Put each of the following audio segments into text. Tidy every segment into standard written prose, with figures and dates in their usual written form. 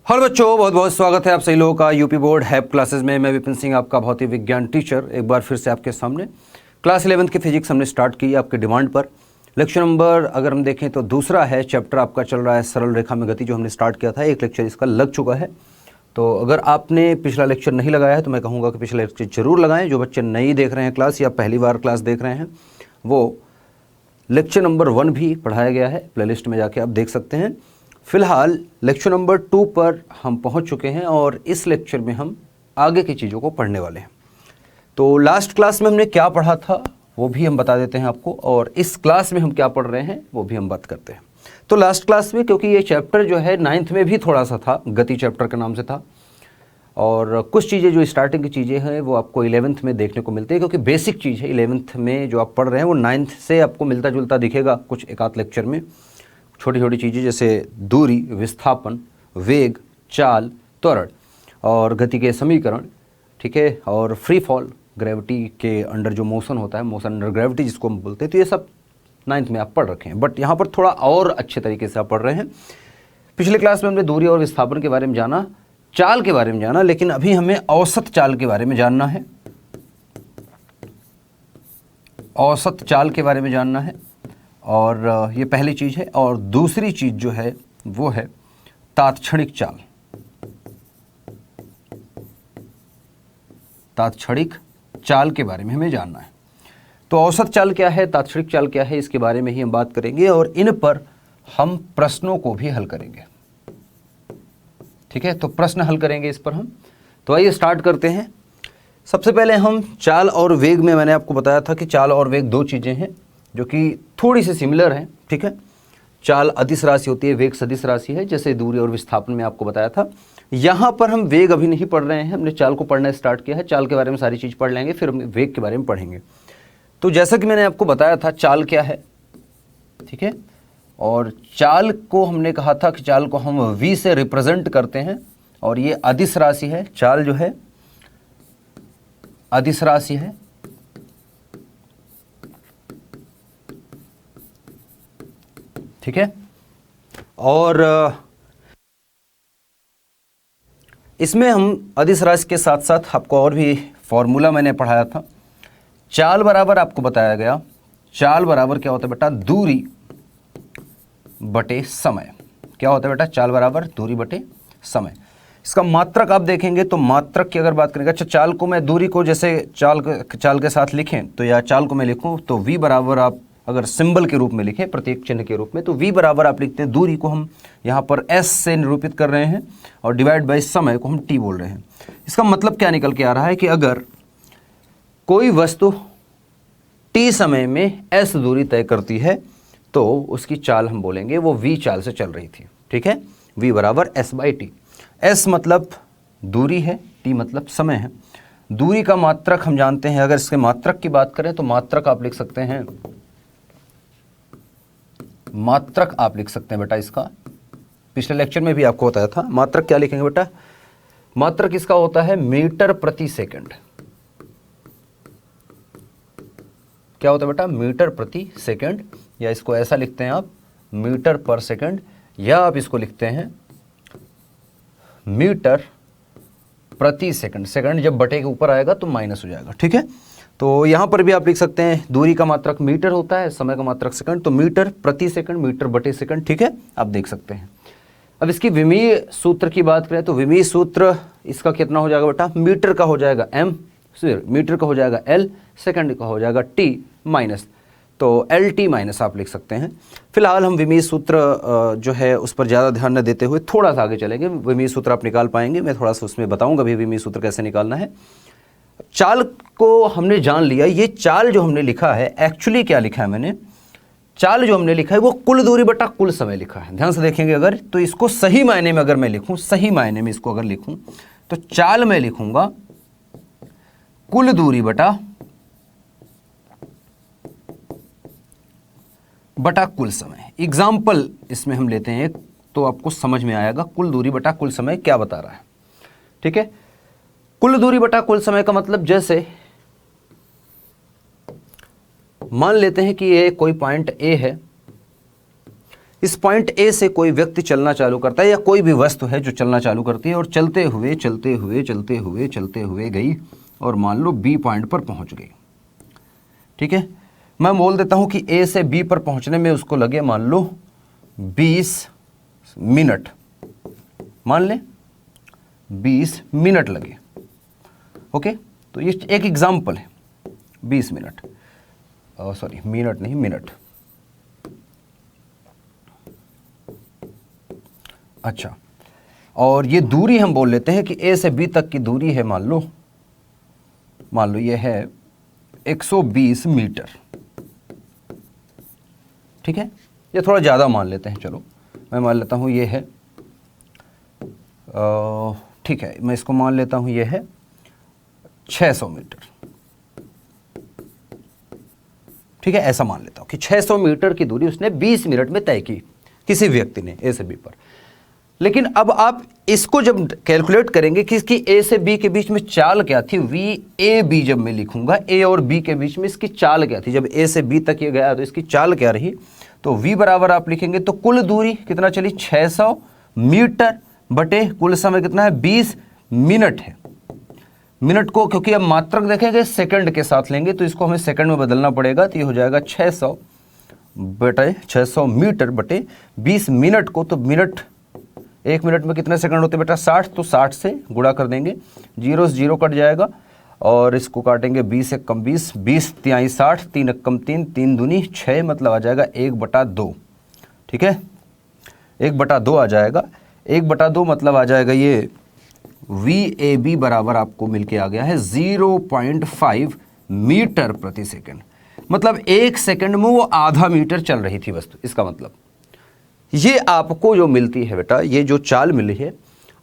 Hello बच्चों, बहुत बहुत स्वागत है आप सभी लोगों का यूपी बोर्ड हैप क्लासेस में। मैं विपिन सिंह, आपका भौतिक विज्ञान टीचर, एक बार फिर से आपके सामने। क्लास 11th की फिजिक्स हमने स्टार्ट की आपके डिमांड पर। लेक्चर नंबर अगर हम देखें तो दूसरा है, चैप्टर आपका चल रहा है सरल रेखा में गति, जो हमने स्टार्ट किया था। एक लेक्चर इसका लग चुका है, तो अगर आपने पिछला लेक्चर नहीं लगाया है तो मैं कहूँगा कि पिछला लेक्चर जरूर लगाएं। जो बच्चे नहीं देख रहे हैं क्लास या पहली बार क्लास देख रहे हैं, वो लेक्चर नंबर 1 भी पढ़ाया गया है, प्लेलिस्ट में जाके आप देख सकते हैं। फिलहाल लेक्चर नंबर 2 पर हम पहुंच चुके हैं और इस लेक्चर में हम आगे की चीज़ों को पढ़ने वाले हैं। तो लास्ट क्लास में हमने क्या पढ़ा था वो भी हम बता देते हैं आपको, और इस क्लास में हम क्या पढ़ रहे हैं वो भी हम बात करते हैं। तो लास्ट क्लास में, क्योंकि ये चैप्टर जो है 9th में भी थोड़ा सा था, गति चैप्टर के नाम से था, और कुछ चीज़ें जो स्टार्टिंग की चीज़ें हैं वो आपको 11th में देखने को मिलती है, क्योंकि बेसिक चीज़ है। 11th में जो आप पढ़ रहे हैं वो 9th से आपको मिलता जुलता दिखेगा कुछ एक आध लेक्चर में। छोटी छोटी चीज़ें जैसे दूरी, विस्थापन, वेग, चाल, त्वरण और गति के समीकरण, ठीक है, और फ्री फॉल, ग्रेविटी के अंडर जो मोशन होता है, मोशन अंडर ग्रेविटी जिसको हम बोलते हैं, तो ये सब 9th में आप पढ़ रखे हैं। बट यहाँ पर थोड़ा और अच्छे तरीके से आप पढ़ रहे हैं। पिछले क्लास में हमने दूरी और विस्थापन के बारे में जाना, चाल के बारे में जाना, लेकिन अभी हमें औसत चाल के बारे में जानना है। औसत चाल के बारे में जानना है, और ये पहली चीज़ है। और दूसरी चीज़ जो है वो है तात्क्षणिक चाल। तात्क्षणिक चाल के बारे में हमें जानना है। तो औसत चाल क्या है, तात्क्षणिक चाल क्या है, इसके बारे में ही हम बात करेंगे, और इन पर हम प्रश्नों को भी हल करेंगे। ठीक है, तो प्रश्न हल करेंगे इस पर हम। तो आइए स्टार्ट करते हैं। सबसे पहले हम चाल और वेग में, मैंने आपको बताया था कि चाल और वेग दो चीज़ें हैं जो कि थोड़ी सी सिमिलर हैं। ठीक है, चाल अदिश राशि होती है, वेग सदिश राशि है, जैसे दूरी और विस्थापन में आपको बताया था। यहाँ पर हम वेग अभी नहीं पढ़ रहे हैं, हमने चाल को पढ़ना स्टार्ट किया है। चाल के बारे में सारी चीज़ पढ़ लेंगे, फिर हम वेग के बारे में पढ़ेंगे। तो जैसा कि मैंने आपको बताया था, चाल क्या है, ठीक है, और चाल को हमने कहा था कि चाल को हम v से रिप्रेजेंट करते हैं, और ये अदिश राशि है। चाल जो है अदिश राशि है, ठीक है। और इसमें हम अदिश राशि के साथ साथ आपको और भी फॉर्मूला मैंने पढ़ाया था। चाल बराबर आपको बताया गया, चाल बराबर क्या होता है बेटा, दूरी बटे समय। क्या होता है बेटा, चाल बराबर दूरी बटे समय। इसका मात्रक आप देखेंगे तो मात्रक की अगर बात करेंगे, अच्छा चाल को मैं, दूरी को जैसे चाल के साथ लिखें तो, या चाल को मैं लिखूं तो v बराबर, आप अगर सिंबल के रूप में लिखें, प्रतीक चिन्ह के रूप में, तो v बराबर आप लिखते हैं, दूरी को हम यहाँ पर s से निरूपित कर रहे हैं और डिवाइड बाई समय को हम t बोल रहे हैं। इसका मतलब क्या निकल के आ रहा है कि अगर कोई वस्तु t समय में s दूरी तय करती है तो उसकी चाल हम बोलेंगे वो v चाल से चल रही थी। ठीक है, v बराबर s बाई टी। s मतलब दूरी है, t मतलब समय है। दूरी का मात्रक हम जानते हैं, अगर इसके मात्रक की बात करें तो मात्रक आप लिख सकते हैं, मात्रक आप लिख सकते हैं बेटा इसका, पिछले लेक्चर में भी आपको बताया था। मात्रक क्या लिखेंगे बेटा, मात्रक इसका होता है मीटर प्रति सेकंड। क्या होता है बेटा, मीटर प्रति सेकंड, या इसको ऐसा लिखते हैं आप, मीटर पर सेकंड, या आप इसको लिखते हैं मीटर प्रति सेकंड। सेकंड जब बटे के ऊपर आएगा तो माइनस हो जाएगा। ठीक है, तो यहाँ पर भी आप लिख सकते हैं, दूरी का मात्रक मीटर होता है, समय का मात्रक सेकंड, तो मीटर प्रति सेकंड, मीटर बटे सेकंड। ठीक है, आप देख सकते हैं। अब इसकी विमीय सूत्र की बात करें तो विमीय सूत्र इसका कितना हो जाएगा बेटा, मीटर का हो जाएगा m, मीटर का हो जाएगा l, सेकंड का हो जाएगा t माइनस, तो एल टी माइनस आप लिख सकते हैं। फिलहाल हम विमीय सूत्र जो है उस पर ज़्यादा ध्यान न देते हुए थोड़ा सा आगे चलेंगे। विमीय सूत्र आप निकाल पाएंगे, मैं थोड़ा सा उसमें बताऊंगा भी विमीय सूत्र कैसे निकालना है। चाल को हमने जान लिया। ये चाल जो हमने लिखा है, एक्चुअली क्या लिखा है मैंने, चाल जो हमने लिखा है वो कुल दूरी बटा कुल समय लिखा है। ध्यान से देखेंगे अगर, तो इसको सही मायने में अगर मैं लिखूं, सही मायने में इसको अगर लिखूं तो चाल में लिखूंगा कुल दूरी बटा कुल समय। एग्जाम्पल इसमें हम लेते हैं तो आपको समझ में आएगा कुल दूरी बटा कुल समय क्या बता रहा है। ठीक है, कुल दूरी बटा कुल समय का मतलब, जैसे मान लेते हैं कि ये कोई पॉइंट ए है, इस पॉइंट ए से कोई व्यक्ति चलना चालू करता है या कोई भी वस्तु है जो चलना चालू करती है और चलते हुए चलते हुए चलते हुए चलते हुए गई और मान लो बी पॉइंट पर पहुंच गई। ठीक है, मैं बोल देता हूं कि ए से बी पर पहुंचने में उसको लगे मान लो 20 मिनट, मान ले 20 मिनट लगे। ओके, तो ये एक एग्जाम्पल है, 20 मिनट, सॉरी मिनट नहीं, मिनट। अच्छा, और ये दूरी हम बोल लेते हैं कि ए से बी तक की दूरी है मान लो ये है 120 मीटर। ठीक है, ये थोड़ा ज़्यादा मान लेते हैं, चलो मैं मान लेता हूँ ये है, ठीक है, मैं इसको मान लेता हूँ ये है 600 मीटर। ठीक है, ऐसा मान लेता हूँ कि 600 मीटर की दूरी उसने 20 मिनट में तय की, किसी व्यक्ति ने ए से बी पर। लेकिन अब आप इसको जब कैलकुलेट करेंगे कि इसकी ए से बी के बीच में चाल क्या थी, वी ए बी, जब मैं लिखूंगा ए और बी के बीच में इसकी चाल क्या थी, जब ए से बी तक ये गया तो इसकी चाल क्या रही, तो वी बराबर आप लिखेंगे तो कुल दूरी कितना चली 600 मीटर बटे कुल समय कितना है 20 मिनट है। मिनट को क्योंकि अब मात्रक देखेंगे सेकंड के साथ लेंगे तो इसको हमें सेकंड में बदलना पड़ेगा, तो ये हो जाएगा 600 बटे 600 मीटर बटे 20 मिनट को, तो मिनट, 1 मिनट में कितने सेकंड होते हैं बेटा 60, तो 60 से गुणा कर देंगे, 0 से 0 कट जाएगा और इसको काटेंगे 20 एक कम 20, 20 तिहाई 60, 3 एक कम 3, 3 दूनी 6, मतलब आ जाएगा 1/2। ठीक है, 1/2 आ जाएगा, 1/2 मतलब आ जाएगा ये VAB बराबर आपको मिलके आ गया है 0.5 मीटर प्रति सेकंड, मतलब 1 सेकंड में वो आधा मीटर चल रही थी वस्तु। इसका मतलब ये आपको जो मिलती है बेटा, ये जो चाल मिली है,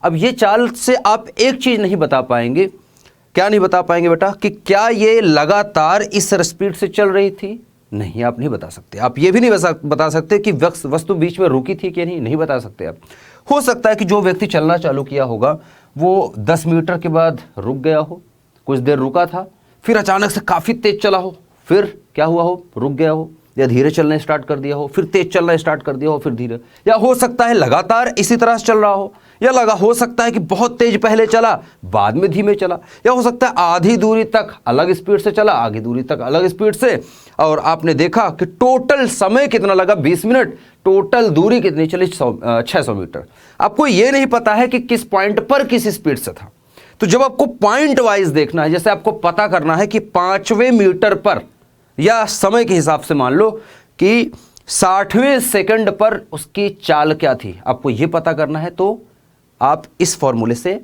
अब ये चाल से आप एक चीज नहीं बता पाएंगे, क्या नहीं बता पाएंगे बेटा, कि क्या ये लगातार इस स्पीड से चल रही थी, नहीं, आप नहीं बता सकते। आप ये भी नहीं बता सकते कि वस्तु बीच में रुकी थी कि नहीं बता सकते आप। हो सकता है कि जो व्यक्ति चलना चालू किया होगा वो 10 मीटर के बाद रुक गया हो, कुछ देर रुका था, फिर अचानक से काफ़ी तेज चला हो, फिर क्या हुआ हो, रुक गया हो, या धीरे चलना स्टार्ट कर दिया हो, फिर तेज चलना स्टार्ट कर दिया हो, फिर धीरे, या हो सकता है लगातार इसी तरह से चल रहा हो, या हो सकता है कि बहुत तेज पहले चला बाद में धीमे चला, या हो सकता है आधी दूरी तक अलग स्पीड से चला, आधी दूरी तक अलग स्पीड से, और आपने देखा कि टोटल समय कितना लगा 20 मिनट, टोटल दूरी कितनी चली 600 मीटर। आपको ये नहीं पता है कि किस पॉइंट पर किस स्पीड से था। तो जब आपको पॉइंट वाइज देखना है, जैसे आपको पता करना है कि 5वें मीटर पर, या समय के हिसाब से मान लो कि 60वें सेकंड पर उसकी चाल क्या थी, आपको ये पता करना है, तो आप इस फॉर्मूले से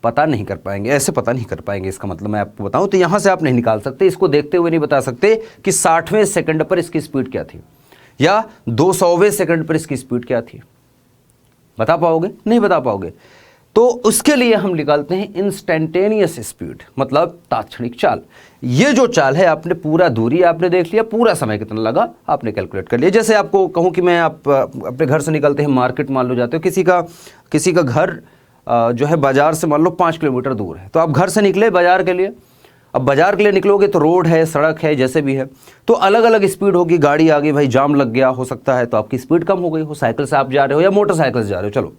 पता नहीं कर पाएंगे, ऐसे पता नहीं कर पाएंगे। इसका मतलब मैं आपको बताऊं तो यहां से आप नहीं निकाल सकते, इसको देखते हुए नहीं बता सकते कि 60वें सेकंड पर इसकी स्पीड क्या थी या 200वें सेकंड पर इसकी स्पीड क्या थी। बता पाओगे? नहीं बता पाओगे। तो उसके लिए हम निकालते हैं इंस्टेंटेनियस स्पीड, मतलब तात्क्षणिक चाल। ये जो चाल है, आपने पूरा दूरी आपने देख लिया, पूरा समय कितना लगा आपने कैलकुलेट कर लिया। जैसे आपको कहूं कि मैं आप अपने घर से निकलते हैं, मार्केट मान लो जाते हो, किसी का घर जो है बाजार से मान लो 5 किलोमीटर दूर है, तो आप घर से निकले बाजार के लिए। अब बाजार के लिए निकलोगे तो रोड है, सड़क है, जैसे भी है, तो अलग अलग स्पीड होगी। गाड़ी आ गई, भाई जाम लग गया, हो सकता है तो आपकी स्पीड कम हो गई हो। साइकिल से आप जा रहे हो या मोटरसाइकिल से जा रहे हो, चलो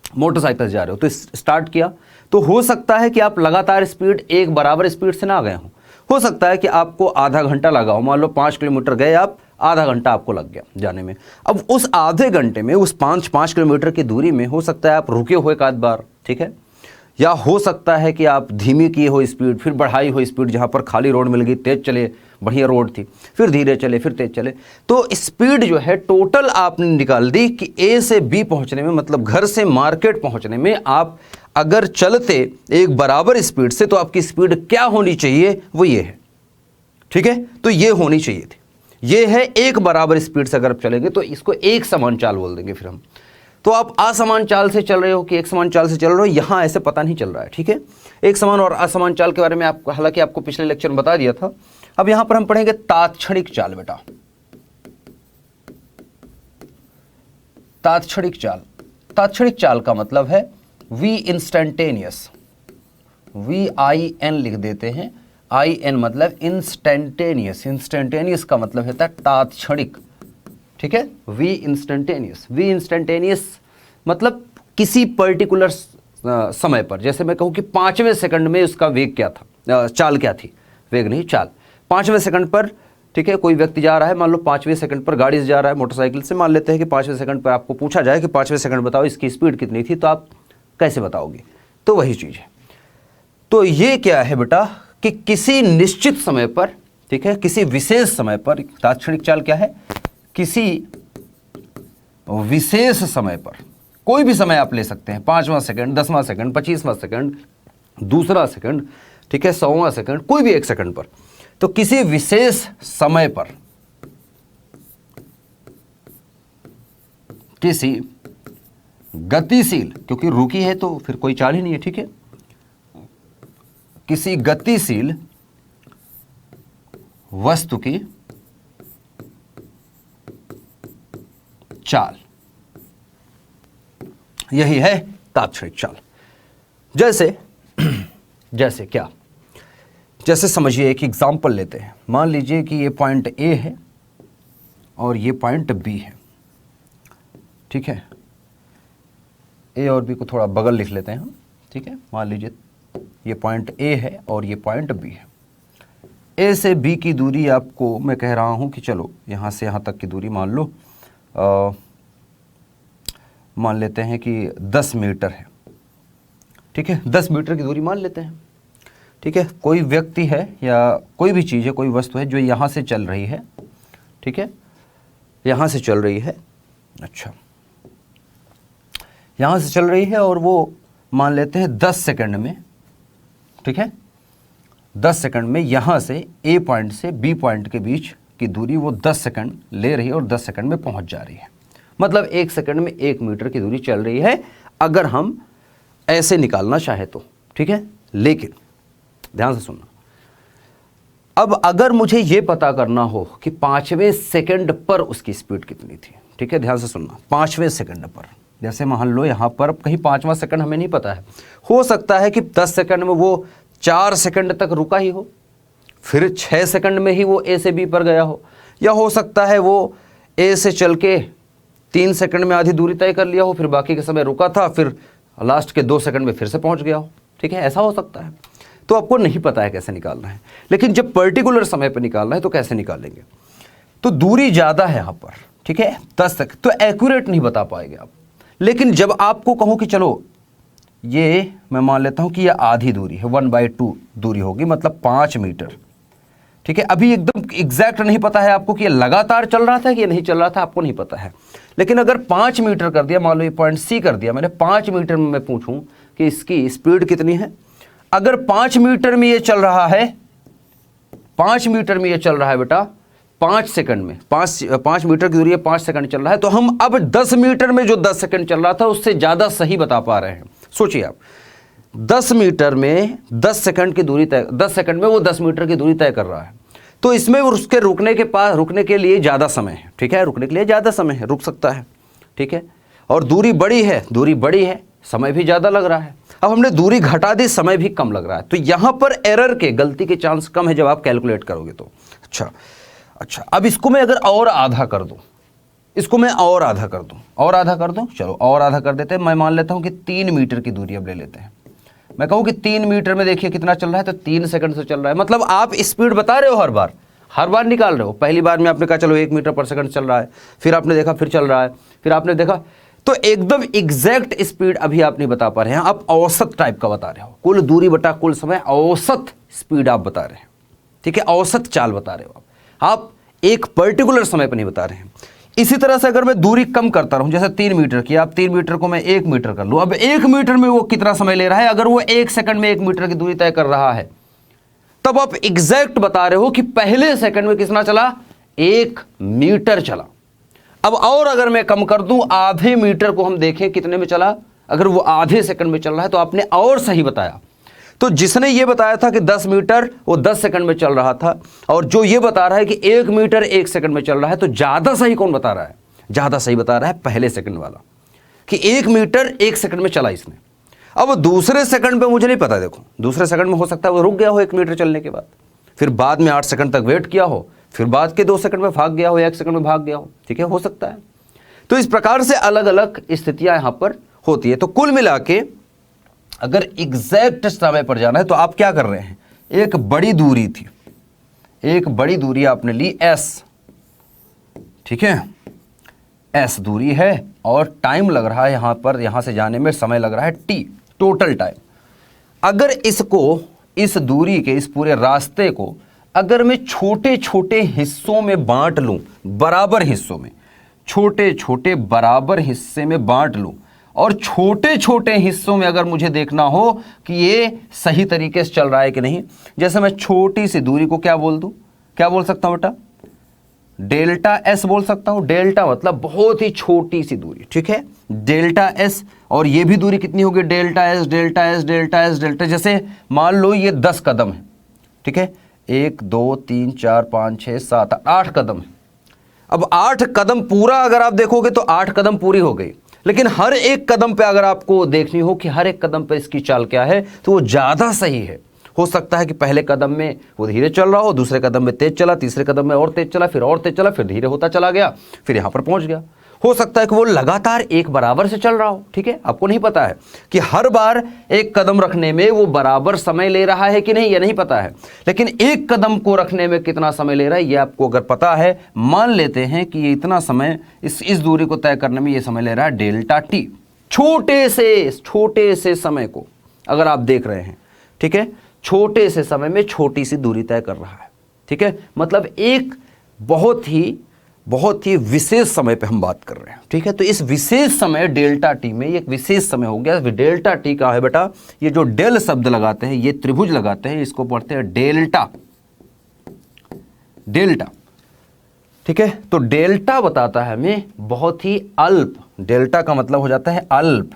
मोटरसाइकिल से जा रहे हो, तो स्टार्ट किया, तो हो सकता है कि आप लगातार स्पीड एक बराबर स्पीड से ना गए हो सकता है कि आपको आधा घंटा लगा हो। मान लो 5 किलोमीटर गए आप, आधा घंटा आपको लग गया जाने में। अब उस आधे घंटे में, उस 5 किलोमीटर की दूरी में हो सकता है आप रुके हो एक आध बार, ठीक है, या हो सकता है कि आप धीमी किए हो स्पीड, फिर बढ़ाई हो स्पीड, जहाँ पर खाली रोड मिल गई, तेज चले, बढ़िया रोड थी, फिर धीरे चले, फिर तेज चले। तो स्पीड जो है टोटल आपने निकाल दी कि ए से बी पहुँचने में, मतलब घर से मार्केट पहुँचने में आप अगर चलते एक बराबर स्पीड से, तो आपकी स्पीड क्या होनी चाहिए, वो ये है, ठीक है। तो ये होनी चाहिए थी, ये है एक बराबर स्पीड से अगर आप चलेंगे तो इसको एक समान चाल बोल देंगे फिर हम। तो आप असमान चाल से चल रहे हो कि एक समान चाल से चल रहे हो, यहां ऐसे पता नहीं चल रहा है, ठीक है। एक समान और असमान चाल के बारे में आपको हालांकि आपको पिछले लेक्चर में बता दिया था। अब यहां पर हम पढ़ेंगे तात्क्षणिक चाल। बेटा तात्क्षणिक चाल, तात्क्षणिक चाल का मतलब है वी इंस्टेंटेनियस, VIN लिख देते हैं, IN मतलब इंस्टेंटेनियस। इंस्टेंटेनियस का मतलब होता है तात्क्षणिक, ठीक है। वी इंस्टेंटेनियस, वी इंस्टेंटेनियस मतलब किसी पर्टिकुलर समय पर, जैसे मैं कहूँ कि 5वें सेकंड में उसका वेग क्या था, चाल क्या थी, वेग नहीं चाल, 5वें सेकंड पर, ठीक है, कोई व्यक्ति जा रहा है, मान लो 5वें सेकंड पर गाड़ी से जा रहा है, मोटरसाइकिल से, मान लेते हैं कि 5वें सेकंड पर आपको पूछा जाए कि 5वें सेकंड बताओ इसकी स्पीड कितनी थी, तो आप कैसे बताओगे? तो वही चीज़ है। तो ये क्या है बेटा कि किसी निश्चित समय पर, ठीक है, किसी विशेष समय पर, तात्क्षणिक चाल क्या है? किसी विशेष समय पर, कोई भी समय आप ले सकते हैं, 5वां सेकंड, 10वां सेकंड, 25वां सेकंड, दूसरा सेकंड, ठीक है, 100वां सेकंड, कोई भी एक सेकंड पर, तो किसी विशेष समय पर किसी गतिशील, क्योंकि रुकी है तो फिर कोई चाल ही नहीं है, ठीक है, किसी गतिशील वस्तु की चाल, यही है तात्क्षणिक चाल। जैसे जैसे क्या, जैसे समझिए एक एग्जांपल लेते हैं। मान लीजिए कि ये पॉइंट ए है और ये पॉइंट बी है, ठीक है, ए और बी को थोड़ा बगल लिख लेते हैं हम, ठीक है। मान लीजिए ये पॉइंट ए है और ये पॉइंट बी है। ए से बी की दूरी आपको मैं कह रहा हूं कि चलो यहाँ से यहाँ तक की दूरी मान लो, मान लेते हैं कि 10 मीटर है, ठीक है, 10 मीटर की दूरी मान लेते हैं, ठीक है। कोई व्यक्ति है या कोई भी चीज़ है, कोई वस्तु है जो यहाँ से चल रही है, ठीक है, यहाँ से चल रही है, अच्छा, यहाँ से चल रही है और वो मान लेते हैं 10 सेकंड में, ठीक है, 10 सेकंड में यहाँ से ए पॉइंट से बी पॉइंट के बीच की दूरी वो 10 सेकंड ले रही है और 10 सेकंड में पहुँच जा रही है। मतलब 1 सेकंड में 1 मीटर की दूरी चल रही है, अगर हम ऐसे निकालना चाहे तो, ठीक है। लेकिन ध्यान से सुनना, अब अगर मुझे ये पता करना हो कि 5वें सेकंड पर उसकी स्पीड कितनी थी, ठीक है, ध्यान से सुनना, 5वें सेकंड पर, जैसे मान लो यहाँ पर कहीं 5वां सेकंड हमें नहीं पता है, हो सकता है कि 10 सेकंड में वो 4 सेकंड तक रुका ही हो, फिर 6 सेकंड में ही वो ए से बी पर गया हो, या हो सकता है वो ए से चल के 3 सेकंड में आधी दूरी तय कर लिया हो, फिर बाकी के समय रुका था, फिर लास्ट के 2 सेकंड में फिर से पहुंच गया हो, ठीक है, ऐसा हो सकता है। तो आपको नहीं पता है कैसे निकालना है, लेकिन जब पर्टिकुलर समय पर निकालना है तो कैसे निकालेंगे? तो दूरी ज़्यादा है यहाँ पर, ठीक है, 10 तक, तो एक्यूरेट नहीं बता पाएंगे आप। लेकिन जब आपको कहूँ कि चलो ये मैं मान लेता हूँ कि ये आधी दूरी है, 1/2 दूरी होगी, मतलब 5 मीटर, ठीक है। अभी एकदम एग्जैक्ट नहीं पता है आपको कि ये लगातार चल रहा था कि ये नहीं चल रहा था, आपको नहीं पता है। लेकिन अगर 5 मीटर कर दिया, मान लो ये पॉइंट सी कर दिया मैंने, 5 मीटर में मैं पूछूं कि इसकी स्पीड कितनी है, अगर 5 मीटर में ये चल रहा है, 5 मीटर में ये चल रहा है बेटा 5 सेकंड में, 5 मीटर की दूरी है, 5 सेकंड चल रहा है, तो हम अब 10 मीटर में जो 10 सेकंड चल रहा था उससे ज़्यादा सही बता पा रहे हैं। सोचिए आप, 10 मीटर में 10 सेकंड की दूरी तय, 10 सेकंड में वो 10 मीटर की दूरी तय कर रहा है, तो इसमें उसके रुकने के लिए ज़्यादा समय है, ठीक है, रुकने के लिए ज़्यादा समय है, रुक सकता है, ठीक है। और दूरी बड़ी है, समय भी ज़्यादा लग रहा है। अब हमने दूरी घटा दी, समय भी कम लग रहा है, तो यहाँ पर एरर के, गलती के चांस कम है जब आप कैलकुलेट करोगे तो। अच्छा, अब इसको मैं अगर और आधा कर दूँ, इसको मैं और आधा कर दूँ, चलो और आधा कर देते हैं। मैं मान लेता हूँ कि 3 मीटर की दूरी अब ले लेते हैं। मैं कहूँ कि 3 मीटर में देखिए कितना चल रहा है, तो 3 सेकंड से चल रहा है। मतलब आप स्पीड बता रहे हो, हर बार निकाल रहे हो। पहली बार में आपने कहा चलो 1 मीटर पर सेकंड चल रहा है, फिर आपने देखा फिर चल रहा है, फिर आपने देखा, तो एकदम एग्जैक्ट स्पीड अभी आप नहीं बता पा रहे हैं, आप औसत टाइप का बता रहे हो। कुल दूरी बटा कुल समय, औसत स्पीड आप बता रहे हैं, ठीक है, औसत चाल बता रहे हो आप एक पर्टिकुलर समय पर नहीं बता रहे हैं। इसी तरह से अगर मैं दूरी कम करता रहूं, जैसे 3 मीटर की, आप 3 मीटर को मैं 1 मीटर कर लूं, अब 1 मीटर में वो कितना समय ले रहा है, अगर वो 1 सेकंड में 1 मीटर की दूरी तय कर रहा है, तब आप एग्जैक्ट बता रहे हो कि पहले सेकंड में कितना चला, 1 मीटर चला। अब और अगर मैं कम कर दूं, आधे मीटर को हम देखें कितने में चला, अगर वो आधे सेकंड में चल रहा है तो आपने और सही बताया। तो जिसने ये बताया था कि 10 मीटर वो 10 सेकंड में चल रहा था, और जो ये बता रहा है कि 1 मीटर 1 सेकंड में चल रहा है, तो ज़्यादा सही कौन बता रहा है? ज़्यादा सही बता रहा है पहले सेकंड वाला, कि 1 मीटर 1 सेकंड में चला इसने। अब दूसरे सेकंड पे मुझे नहीं पता, देखो दूसरे सेकंड में हो सकता है वो रुक गया हो 1 मीटर चलने के बाद, फिर बाद में 8 सेकंड तक वेट किया हो, फिर बाद के 2 सेकंड में भाग गया हो या 1 सेकंड में भाग गया हो, ठीक है, हो सकता है। तो इस प्रकार से अलग अलग स्थितियां यहां पर होती है। तो कुल मिला के अगर एग्जैक्ट समय पर जाना है तो आप क्या कर रहे हैं, एक बड़ी दूरी थी, एक बड़ी दूरी आपने ली s, ठीक है, s दूरी है और टाइम लग रहा है यहां पर, यहां से जाने में समय लग रहा है t, टोटल टाइम। अगर इसको, इस दूरी के, इस पूरे रास्ते को अगर मैं छोटे छोटे हिस्सों में बांट लूं, बराबर हिस्सों में, छोटे छोटे बराबर हिस्से में बांट लूं, और छोटे छोटे हिस्सों में अगर मुझे देखना हो कि ये सही तरीके से चल रहा है कि नहीं, जैसे मैं छोटी सी दूरी को क्या बोल दूं, क्या बोल सकता हूं बेटा, डेल्टा एस बोल सकता हूं। डेल्टा मतलब बहुत ही छोटी सी दूरी, ठीक है, डेल्टा एस। और ये भी दूरी कितनी होगी, delta S, delta S, delta S, delta. जैसे मान लो ये 10 कदम है, ठीक है, 1 2 3 4 5 6 7 8 कदम है। अब 8 कदम पूरा अगर आप देखोगे तो 8 कदम पूरी हो गई, लेकिन हर एक कदम पे अगर आपको देखनी हो कि हर एक कदम पे इसकी चाल क्या है, तो वो ज़्यादा सही है। हो सकता है कि पहले कदम में वो धीरे चल रहा हो, दूसरे कदम में तेज चला, तीसरे कदम में और तेज चला, फिर और तेज चला, फिर धीरे होता चला गया, फिर यहाँ पर पहुँच गया। हो सकता है कि वो लगातार एक बराबर से चल रहा हो, ठीक है, आपको नहीं पता है कि हर बार एक कदम रखने में वो बराबर समय ले रहा है कि नहीं, ये नहीं पता है। लेकिन एक कदम को रखने में कितना समय ले रहा है ये आपको अगर पता है, मान लेते हैं कि ये इतना समय, इस दूरी को तय करने में ये समय ले रहा है डेल्टा टी। छोटे से समय को अगर आप देख रहे हैं, ठीक है, छोटे से समय में छोटी सी दूरी तय कर रहा है, ठीक है, मतलब एक बहुत ही विशेष समय पे हम बात कर रहे हैं, ठीक है। तो इस विशेष समय डेल्टा टी में एक विशेष समय हो गया। डेल्टा टी का है बेटा, ये जो डेल शब्द लगाते हैं, ये त्रिभुज लगाते हैं, इसको पढ़ते हैं डेल्टा, डेल्टा, ठीक है। तो डेल्टा बताता है हमें बहुत ही अल्प, डेल्टा का मतलब हो जाता है अल्प,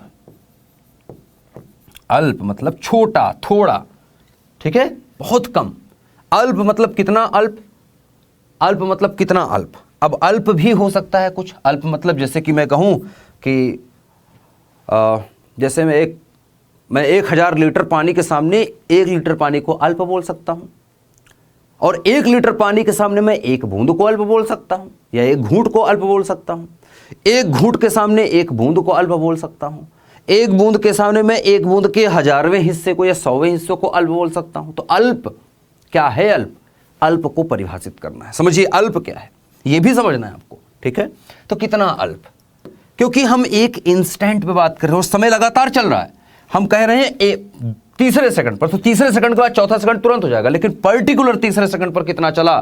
अल्प मतलब छोटा, थोड़ा, ठीक है, बहुत कम। अल्प मतलब कितना अल्प, अल्प मतलब कितना अल्प। अब अल्प भी हो सकता है कुछ, अल्प मतलब जैसे कि मैं कहूं कि जैसे मैं 1000 लीटर पानी के सामने 1 लीटर पानी को अल्प बोल सकता हूं, और 1 लीटर पानी के सामने मैं 1 बूंद को अल्प बोल सकता हूं, या 1 घूंट को अल्प बोल सकता हूं। 1 घूंट के सामने 1 बूंद को अल्प बोल सकता हूं। 1 बूंद के सामने मैं 1 बूंद के 1000वें हिस्से को या 100वें हिस्से को अल्प बोल सकता हूं। तो अल्प क्या है, अल्प, अल्प को परिभाषित करना है। समझिए अल्प क्या है, ये भी समझना है आपको, ठीक है। तो कितना अल्प, क्योंकि हम एक इंस्टेंट पे बात कर रहे हैं, समय लगातार चल रहा है, हम कह रहे हैं तीसरे सेकंड पर, तो तीसरे सेकंड के बाद चौथा सेकंड तुरंत हो जाएगा, लेकिन पर्टिकुलर तीसरे सेकंड पर कितना चला,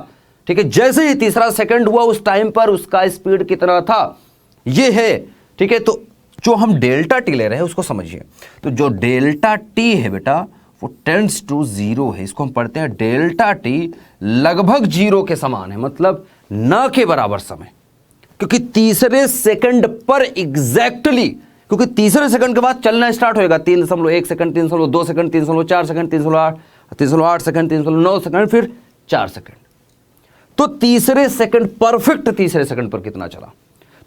ठीक है। जैसे ही तीसरा सेकंड हुआ उस टाइम पर उसका स्पीड कितना था, ये है, ठीक है। तो जो हम डेल्टा टी ले रहे हैं उसको समझिए। तो जो डेल्टा टी है बेटा वो टेंड्स टू 0 है, इसको हम पढ़ते हैं डेल्टा टी लगभग 0 के समान है, मतलब न के बराबर समय। क्योंकि तीसरे सेकंड पर एग्जैक्टली, क्योंकि तीसरे सेकंड के बाद चलना स्टार्ट होएगा, 3.1 second, 3.2 second, 3.4 second, 3.8 second, 3.9 second, फिर 4 सेकंड। तो तीसरे सेकंड, परफेक्ट तीसरे सेकंड पर कितना चला।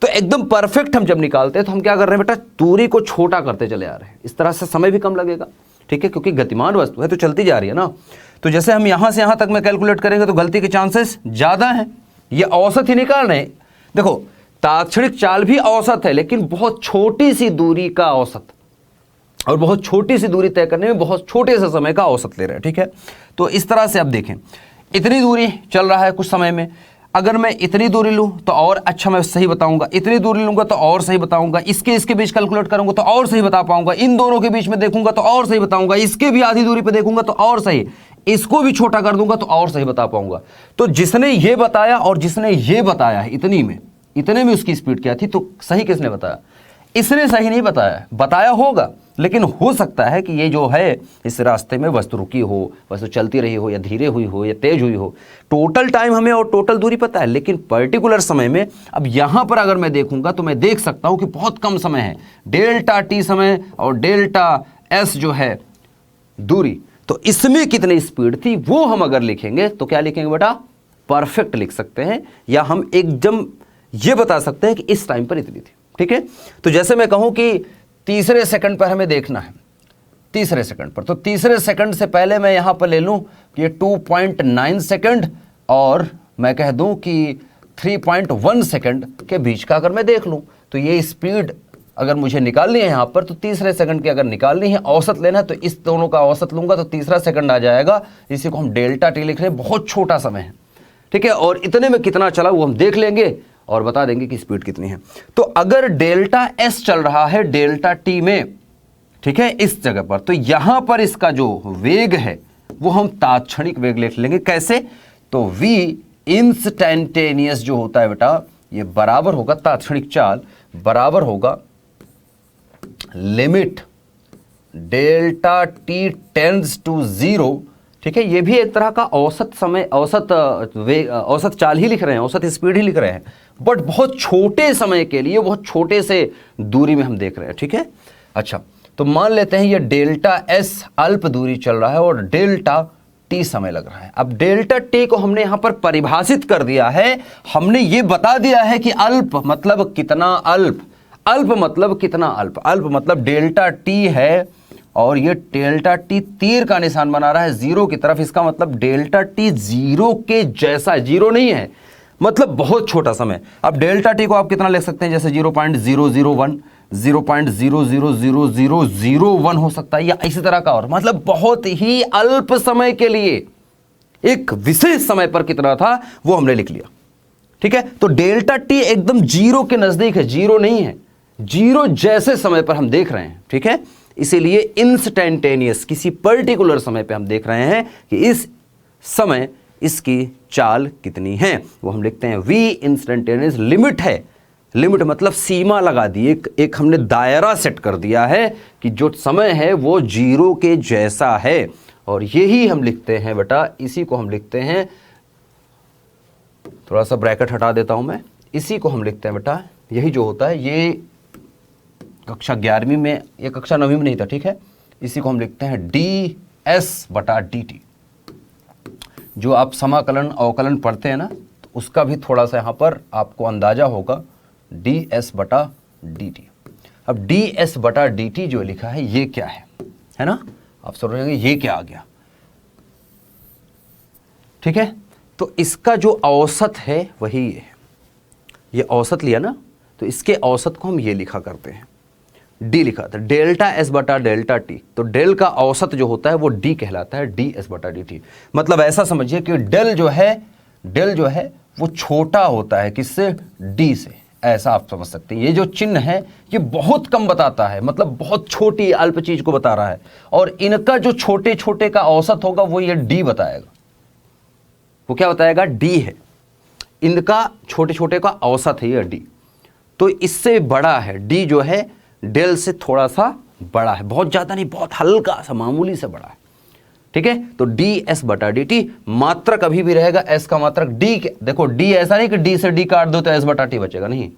तो एकदम परफेक्ट हम जब निकालते हैं तो हम क्या कर रहे हैं बेटा, दूरी को छोटा करते चले आ रहे हैं, इस तरह से समय भी कम लगेगा, ठीक है, क्योंकि गतिमान वस्तु है तो चलती जा रही है ना। तो जैसे हम यहां से यहां तक में कैलकुलेट करेंगे तो गलती के चांसेस ज्यादा हैं। ये औसत ही निकाल रहे हैं, देखो ताक्षणिक चाल भी औसत है, लेकिन बहुत छोटी सी दूरी का औसत, और बहुत छोटी सी दूरी तय करने में बहुत छोटे से समय का औसत ले रहे हैं, ठीक है। तो इस तरह से आप देखें, इतनी दूरी चल रहा है कुछ समय में, अगर मैं इतनी दूरी लूं तो और अच्छा मैं सही बताऊंगा, इतनी दूरी लूंगा तो और सही बताऊंगा, इसके बीच कैलकुलेट करूंगा तो और सही बता पाऊंगा, इन दोनों के बीच में देखूंगा तो और सही बताऊंगा, इसके भी आधी दूरी पे देखूंगा तो और सही, इसको भी छोटा कर दूंगा तो और सही बता पाऊंगा। तो जिसने ये बताया और जिसने ये बताया है, इतने में उसकी स्पीड क्या थी, तो सही किसने बताया, इसने सही नहीं बताया, बताया होगा, लेकिन हो सकता है कि ये जो है इस रास्ते में वस्तु रुकी हो, वस्तु चलती रही हो, या धीरे हुई हो या तेज हुई हो। टोटल टाइम हमें और टोटल दूरी पता है, लेकिन पर्टिकुलर समय में अब यहां पर अगर मैं देखूंगा तो मैं देख सकता हूं कि बहुत कम समय है, डेल्टा टी समय और डेल्टा एस जो है दूरी, तो इसमें कितनी स्पीड थी वो हम अगर लिखेंगे तो क्या लिखेंगे बेटा, परफेक्ट लिख सकते हैं, या हम एकदम ये बता सकते हैं कि इस टाइम पर इतनी थी, ठीक है। तो जैसे मैं कहूं कि तीसरे सेकंड पर हमें देखना है, तीसरे सेकंड पर, तो तीसरे सेकंड से पहले मैं यहां पर ले लूं कि ये 2.9 सेकंड और मैं कह दूं कि 3.1 सेकंड के बीच का अगर मैं देख लूं, तो ये स्पीड अगर मुझे निकालनी है यहाँ पर, तो तीसरे सेकंड की अगर निकालनी है, औसत लेना है, तो इस दोनों का औसत लूंगा तो तीसरा सेकंड आ जाएगा। इसी को हम डेल्टा टी लिख रहे हैं, बहुत छोटा समय है, ठीक है। और इतने में कितना चला वो हम देख लेंगे और बता देंगे कि स्पीड कितनी है। तो अगर डेल्टा एस चल रहा है डेल्टा टी में, ठीक है, इस जगह पर, तो यहां पर इसका जो वेग है वो हम तात्क्षणिक वेग लिख लेंगे। कैसे? तो v इंस्टैंटेनियस जो होता है बेटा, ये बराबर होगा तात्क्षणिक चाल बराबर होगा limit delta T tends to 0, ठीक है। ये भी एक तरह का औसत समय, औसत वेग, औसत चाल ही लिख रहे हैं, औसत स्पीड ही लिख रहे हैं, बट बहुत छोटे समय के लिए, बहुत छोटे से दूरी में हम देख रहे हैं, ठीक है। अच्छा, तो मान लेते हैं ये डेल्टा एस अल्प दूरी चल रहा है और डेल्टा टी समय लग रहा है। अब डेल्टा टी को हमने यहां पर परिभाषित कर दिया है, हमने ये बता दिया है कि अल्प मतलब कितना अल्प, अल्प मतलब कितना अल्प, अल्प मतलब डेल्टा टी है और ये डेल्टा टी तीर का निशान बना रहा है जीरो की तरफ, इसका मतलब डेल्टा टी जीरो के जैसा, जीरो नहीं है मतलब बहुत छोटा समय। अब डेल्टा टी को आप कितना लिख सकते हैं, जैसे 0.001, 0.0000001 हो सकता है, या इसी तरह का, और मतलब बहुत ही अल्प समय के लिए, एक विशेष समय पर कितना था वो हमने लिख लिया, ठीक है। तो डेल्टा टी एकदम जीरो के नजदीक है, जीरो नहीं है, जीरो जैसे समय पर हम देख रहे हैं, ठीक है। इसीलिए इंस्टैंटेनियस, किसी पर्टिकुलर समय पे हम देख रहे हैं कि इस समय इसकी चाल कितनी है, वो हम लिखते हैं v इंस्टैंटेनियस। लिमिट है, लिमिट मतलब सीमा लगा दी, एक हमने दायरा सेट कर दिया है कि जो समय है वो जीरो के जैसा है, और यही हम लिखते हैं बेटा, इसी को हम लिखते हैं, थोड़ा सा ब्रैकेट हटा देता हूं मैं, इसी को हम लिखते हैं बेटा, यही जो होता है, ये कक्षा 11वीं में, ये कक्षा 9वीं में नहीं था, ठीक है। इसी को हम लिखते हैं ds/dt। जो आप समाकलन अवकलन पढ़ते हैं ना, तो उसका भी थोड़ा सा यहाँ पर आपको अंदाजा होगा, ds/dt। अब ds/dt जो लिखा है ये क्या है ना, आप सोच रहे होंगे ये क्या आ गया, ठीक है। तो इसका जो औसत है वही ये औसत लिया ना, तो इसके औसत को हम ये लिखा करते हैं, डी लिखा था, डेल्टा एस बटा डेल्टा टी। तो डेल का औसत जो होता है वो डी कहलाता है, डी एस बटा डी टी। मतलब ऐसा समझिए कि डेल जो है वो छोटा होता है किससे, डी से, ऐसा आप समझ सकते हैं। ये जो चिन्ह है ये बहुत कम बताता है, मतलब बहुत छोटी अल्प चीज को बता रहा है, और इनका जो छोटे छोटे का औसत होगा वो ये डी बताएगा। वो क्या बताएगा, डी है, इनका छोटे छोटे का औसत है ये डी। तो इससे बड़ा है डी, जो है डेल से थोड़ा सा बड़ा है, बहुत ज्यादा नहीं, बहुत हल्का सा, मामूली से बड़ा है, ठीक है। तो डी एस बटा डी टी, मात्रक अभी भी रहेगा एस का मात्रक डी। देखो डी ऐसा नहीं कि डी से डी काट दो तो एस बटा टी बचेगा, नहीं,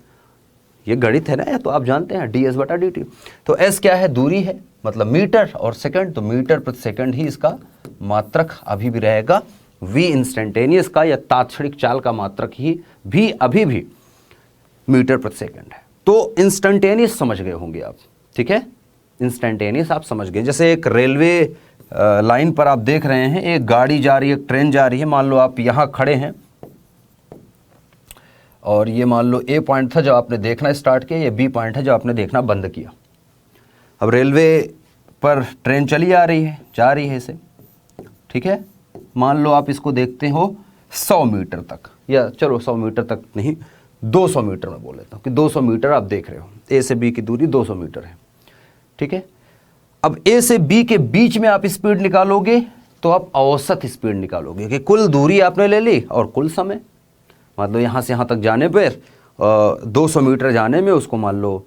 ये गणित है ना, या तो आप जानते हैं डी एस बटा डी टी। तो एस क्या है, दूरी है, मतलब मीटर, और सेकंड, तो मीटर प्रति सेकंड ही इसका मात्रक अभी भी रहेगा। वी इंस्टेंटेनियस का या तात्क्षणिक चाल का मात्रक ही भी अभी भी मीटर प्रति सेकंड है। तो इंस्टेंटेनियस समझ गए होंगे आप, ठीक है, इंस्टेंटेनियस आप समझ गए। जैसे एक रेलवे लाइन पर आप देख रहे हैं, एक गाड़ी जा रही है, एक ट्रेन जा रही है, मान लो आप यहाँ खड़े हैं और ये मान लो ए पॉइंट था जब आपने देखना स्टार्ट किया, ये बी पॉइंट है जब आपने देखना बंद किया। अब रेलवे पर ट्रेन चली आ रही है, जा रही है इसे, ठीक है, मान लो आप इसको देखते हो 100 मीटर तक, या चलो 100 मीटर तक नहीं, 200 मीटर में बोल लेता हूँ कि 200 मीटर आप देख रहे हो, ए से बी की दूरी 200 मीटर है, ठीक है। अब ए से बी के बीच में आप स्पीड निकालोगे तो आप औसत स्पीड निकालोगे कि कुल दूरी आपने ले ली और कुल समय, मतलब यहाँ से यहाँ तक जाने पर 200 मीटर जाने में उसको मान लो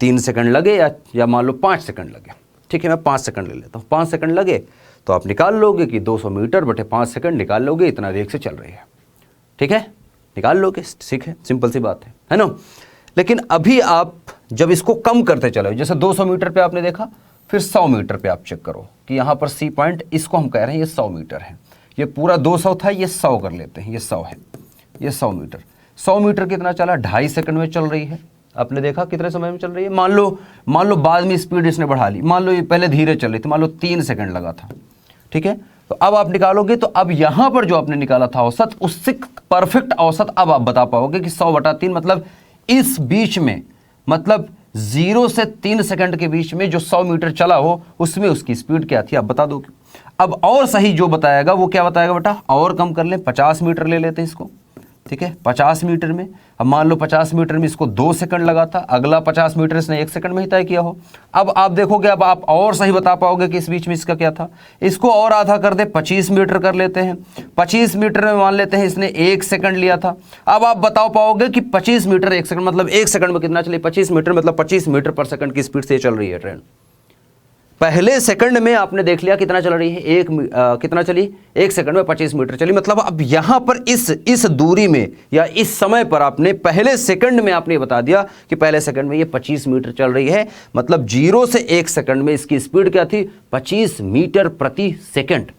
3 सेकंड लगे या मान लो 5 सेकंड लगे, ठीक है, मैं 5 सेकंड ले लेता हूँ, 5 सेकंड लगे तो आप निकाल लोगे कि 200 मीटर बटे 5 सेकंड निकाल लोगे, इतना वेग से चल रही है, ठीक है, निकाल लोगे, ठीक है, सिंपल सी बात है ना। लेकिन अभी आप जब इसको कम करते चलो, जैसे 200 मीटर पे आपने देखा, फिर 100 मीटर पे आप चेक करो कि यहाँ पर सी पॉइंट, इसको हम कह रहे हैं ये 100 मीटर है, ये पूरा 200 था, ये 100 कर लेते हैं, ये 100 है, ये 100 मीटर। 100 मीटर कितना चला, 2.5 सेकंड में चल रही है, आपने देखा कितने समय में चल रही है। मान लो बाद में स्पीड इसने बढ़ा ली, मान लो ये पहले धीरे चल रही थी, मान लो 3 सेकंड लगा था, ठीक है, तो अब आप निकालोगे तो अब यहां पर जो आपने निकाला था औसत, उससे परफेक्ट औसत अब आप बता पाओगे कि 100/3 मतलब इस बीच में, मतलब 0 से 3 सेकंड के बीच में जो 100 मीटर चला हो उसमें उसकी स्पीड क्या थी, आप बता दोगे। अब और सही जो बताएगा वो क्या बताएगा बेटा, और कम कर लें, 50 मीटर ले लेते हैं इसको, ठीक है। 50 मीटर में, अब मान लो 50 मीटर में इसको 2 सेकंड लगा था, अगला 50 मीटर इसने 1 सेकंड में ही तय किया हो। अब आप देखोगे, अब आप और सही बता पाओगे कि इस बीच में इसका क्या था। इसको और आधा कर दे, 25 मीटर कर लेते हैं। 25 मीटर में मान लेते हैं इसने 1 सेकंड लिया था। अब आप बता पाओगे कि 25 मीटर 1 सेकंड मतलब 1 सेकंड में कितना चली, 25 मीटर मतलब 25 मीटर पर सेकंड की स्पीड से चल रही है ट्रेन। पहले सेकंड में आपने देख लिया कितना चल रही है, कितना चली, 1 सेकंड में 25 मीटर चली। मतलब अब यहां पर इस दूरी में या इस समय पर आपने पहले सेकंड में आपने बता दिया कि पहले सेकंड में ये 25 मीटर चल रही है। मतलब 0 से 1 सेकंड में इसकी स्पीड क्या थी, 25 मीटर प्रति सेकंड।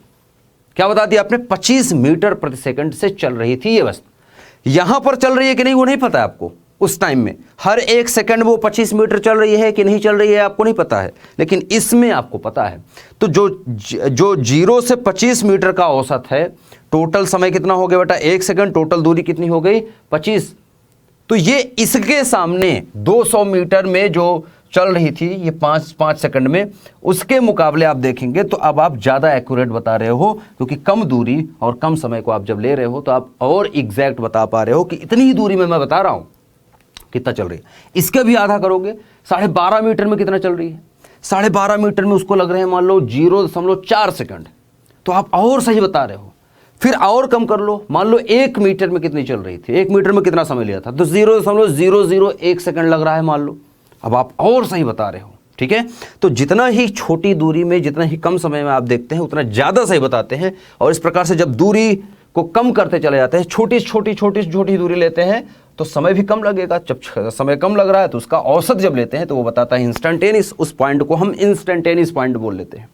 क्या बता दिया आपने, 25 मीटर प्रति सेकंड से चल रही थी ये वस्तु। यहां पर चल रही है कि नहीं वो नहीं पता है आपको। उस टाइम में हर 1 सेकंड वो 25 मीटर चल रही है कि नहीं चल रही है आपको नहीं पता है, लेकिन इसमें आपको पता है। तो जो 0 से 25 मीटर का औसत है, टोटल समय कितना हो गया बेटा, 1 सेकंड, टोटल दूरी कितनी हो गई, 25। तो ये इसके सामने 200 मीटर में जो चल रही थी ये 5 सेकंड में, उसके मुकाबले आप देखेंगे तो अब आप ज़्यादा एक्यूरेट बता रहे हो, क्योंकि कम दूरी और कम समय को आप जब ले रहे हो तो आप और एग्जैक्ट बता पा रहे हो कि इतनी ही दूरी में मैं बता रहा हूं कितना चल रही है। इसके भी आधा करोगे, 12.5 मीटर में कितना चल रही है, 12.5 मीटर में उसको लग रहे हैं मान लो 0.4 सेकंड, तो आप और सही बता रहे हो। फिर और कम कर लो, मान लो 1 मीटर में कितनी चल रही थी, 1 मीटर में कितना समय लिया था, तो 0.001 सेकंड लग रहा है मान लो। अब आप और सही बता रहे हो, ठीक है। तो जितना ही छोटी दूरी में, जितना ही कम समय में आप देखते हैं उतना ज़्यादा सही बताते हैं। और इस प्रकार से जब दूरी को कम करते चले जाते हैं, छोटी दूरी लेते हैं तो समय भी कम लगेगा। जब समय कम लग रहा है तो उसका औसत जब लेते हैं तो वो बताता है इंस्टेंटेनियस। उस पॉइंट को हम इंस्टेंटेनियस पॉइंट बोल लेते हैं,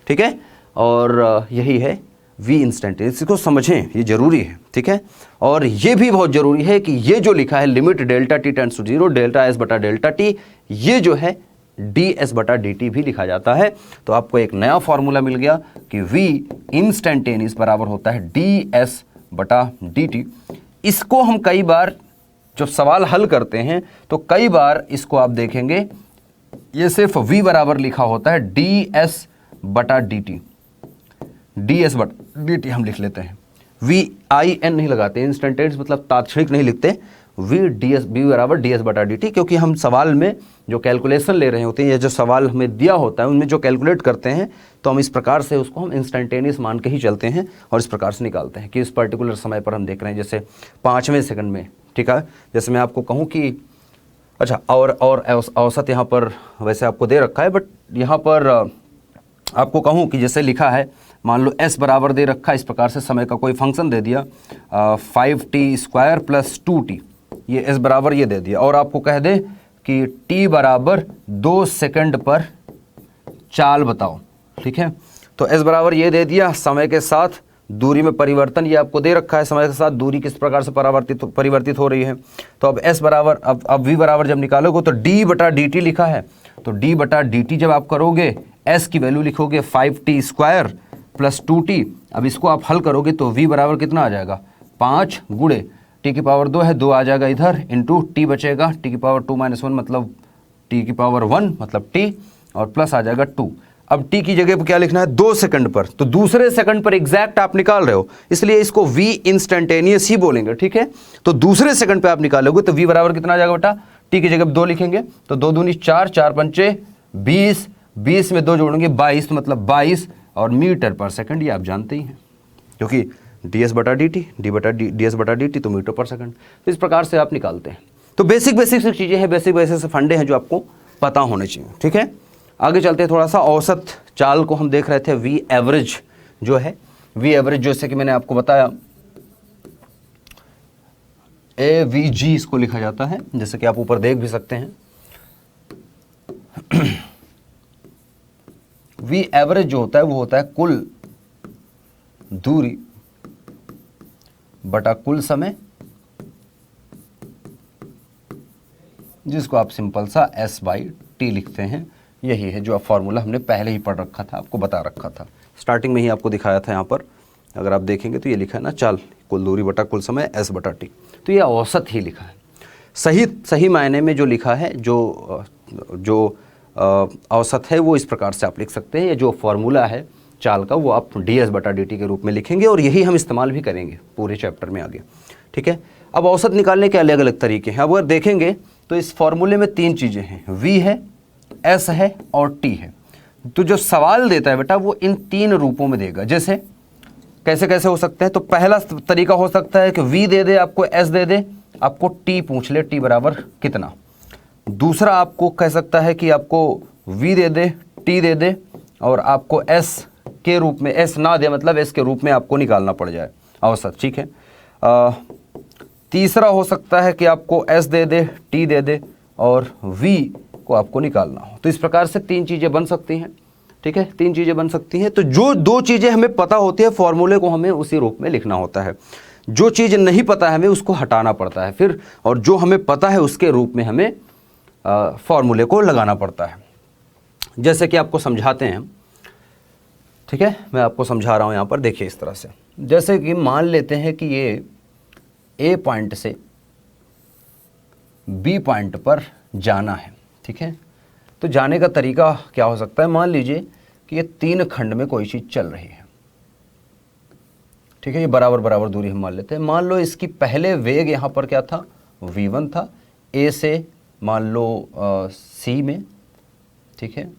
ठीक है। और यही है वी इंस्टेंटेनियस, इसको समझें, ये जरूरी है, ठीक है। और ये भी बहुत जरूरी है कि ये जो लिखा है limit delta T tends to 0 delta S बटा डेल्टा टी, ये जो है डी एस बटा डी टी भी लिखा जाता है। तो आपको एक नया फॉर्मूला मिल गया कि वी इंस्टेंटेनियस बराबर होता है डी एस बटा डी टी। इसको हम कई बार जब सवाल हल करते हैं तो कई बार इसको आप देखेंगे ये सिर्फ v बराबर लिखा होता है डी एस बटा डी टी, डी एस बटा डी टी हम लिख लेते हैं, VIN नहीं लगाते, इंस्टेंटेनियस मतलब तात्क्षणिक नहीं लिखते, वी बराबर डी एस बटा डी टी, क्योंकि हम सवाल में जो कैलकुलेशन ले रहे होते हैं या जो सवाल हमें दिया होता है उनमें जो कैलकुलेट करते हैं तो हम इस प्रकार से उसको हम इंस्टेंटेनियस मान के ही चलते हैं और इस प्रकार से निकालते हैं कि इस पर्टिकुलर समय पर हम देख रहे हैं, जैसे 5वें सेकंड में, ठीक है। जैसे मैं आपको कहूँ कि अच्छा, और औसत यहाँ पर वैसे आपको दे रखा है, बट यहाँ पर आपको कहूँ कि जैसे लिखा है, मान लो s बराबर दे रखा है, इस प्रकार से समय का कोई फंक्शन दे दिया 5t² + 2t, ये s बराबर ये दे दिया, और आपको कह दे कि t बराबर 2 सेकंड पर चाल बताओ, ठीक है। तो s बराबर ये दे दिया, समय के साथ दूरी में परिवर्तन ये आपको दे रखा है, समय के साथ दूरी किस प्रकार से परिवर्तित हो रही है। तो अब s बराबर, अब v बराबर जब निकालोगे तो d बटा डी टी लिखा है, तो d बटा डी टी जब आप करोगे s की वैल्यू लिखोगे 5t² + 2t। अब इसको आप हल करोगे तो v बराबर कितना आ जाएगा, 5 गुणे t की पावर 2 है, 2 आ जाएगा इधर, इंटू t बचेगा, t की पावर 2 - 1 मतलब t की पावर 1 मतलब t, और प्लस आ जाएगा 2। अब t की जगह पर क्या लिखना है, 2 सेकंड पर, तो दूसरे सेकंड पर एग्जैक्ट आप निकाल रहे हो, इसलिए इसको v इंस्टेंटेनियस ही बोलेंगे, ठीक है। तो दूसरे सेकंड पे आप निकालोगे तो v बराबर कितना आ जाएगा बेटा, t की जगह 2 लिखेंगे तो 2 दूनी 4, 4 पंचे 20, 20 में 2 जोड़ेंगे 22, तो मतलब 22, और मीटर पर सेकंड ये आप जानते ही हैं, क्योंकि डी एस बटा डी टी, डी एस बटा डी टी तो मीटर पर सेकंड। तो इस प्रकार से आप निकालते हैं। तो बेसिक चीज़ें हैं, बेसिक से फंडे हैं जो आपको पता होने चाहिए, ठीक है। आगे चलते हैं थोड़ा सा, औसत चाल को हम देख रहे थे, वी एवरेज जो है, वी एवरेज जैसे कि मैंने आपको बताया AVG इसको लिखा जाता है, जैसे कि आप ऊपर देख भी सकते हैं। वी एवरेज जो होता है वो होता है कुल दूरी बटा कुल समय, जिसको आप सिंपल सा S/T लिखते हैं। यही है जो फॉर्मूला हमने पहले ही पढ़ रखा था, आपको बता रखा था। स्टार्टिंग में ही आपको दिखाया था यहाँ पर, अगर आप देखेंगे तो ये लिखा है ना, चाल कुल दूरी बटा कुल समय s बटा t, तो ये औसत ही लिखा है। सही मायने में जो लिखा है, जो औसत है वो इस प्रकार से आप लिख सकते हैं। ये जो फॉर्मूला है चाल का वो आप ds बटा dt के रूप में लिखेंगे और यही हम इस्तेमाल भी करेंगे पूरे चैप्टर में आगे, ठीक है। अब औसत निकालने के अलग अलग तरीके हैं। अब अगर देखेंगे तो इस फॉर्मूले में 3 चीज़ें हैं, v है, s है और t है। तो जो सवाल देता है बेटा वो इन 3 रूपों में देगा। जैसे कैसे कैसे हो सकते हैं, तो पहला तरीका हो सकता है कि v दे दे, आपको s दे दे, आपको t पूछ ले, t बराबर कितना। दूसरा आपको कह सकता है कि आपको v दे दे, t दे दे और आपको s के रूप में, s ना दे मतलब s के रूप में आपको निकालना पड़ जाए औसत, ठीक है। तीसरा हो सकता है कि आपको s दे दे, t दे दे और v को आपको निकालना हो। तो इस प्रकार से 3 चीज़ें बन सकती हैं, ठीक है, 3 चीज़ें बन सकती हैं। तो जो 2 चीज़ें हमें पता होती है फॉर्मूले को हमें उसी रूप में लिखना होता है। जो चीज़ नहीं पता है हमें उसको हटाना पड़ता है फिर, और जो हमें पता है उसके रूप में हमें फॉर्मूले को लगाना पड़ता है। जैसे कि आपको समझाते हैं, ठीक है, मैं आपको समझा रहा हूँ यहाँ पर, देखिए इस तरह से। जैसे कि मान लेते हैं कि ये A पॉइंट से B पॉइंट पर जाना है, ठीक है। तो जाने का तरीका क्या हो सकता है, मान लीजिए कि ये 3 खंड में कोई चीज़ चल रही है, ठीक है, ये बराबर बराबर दूरी हम मान लेते हैं। मान लो इसकी पहले वेग यहाँ पर क्या था, v1 था, A से मान लो C में, ठीक है,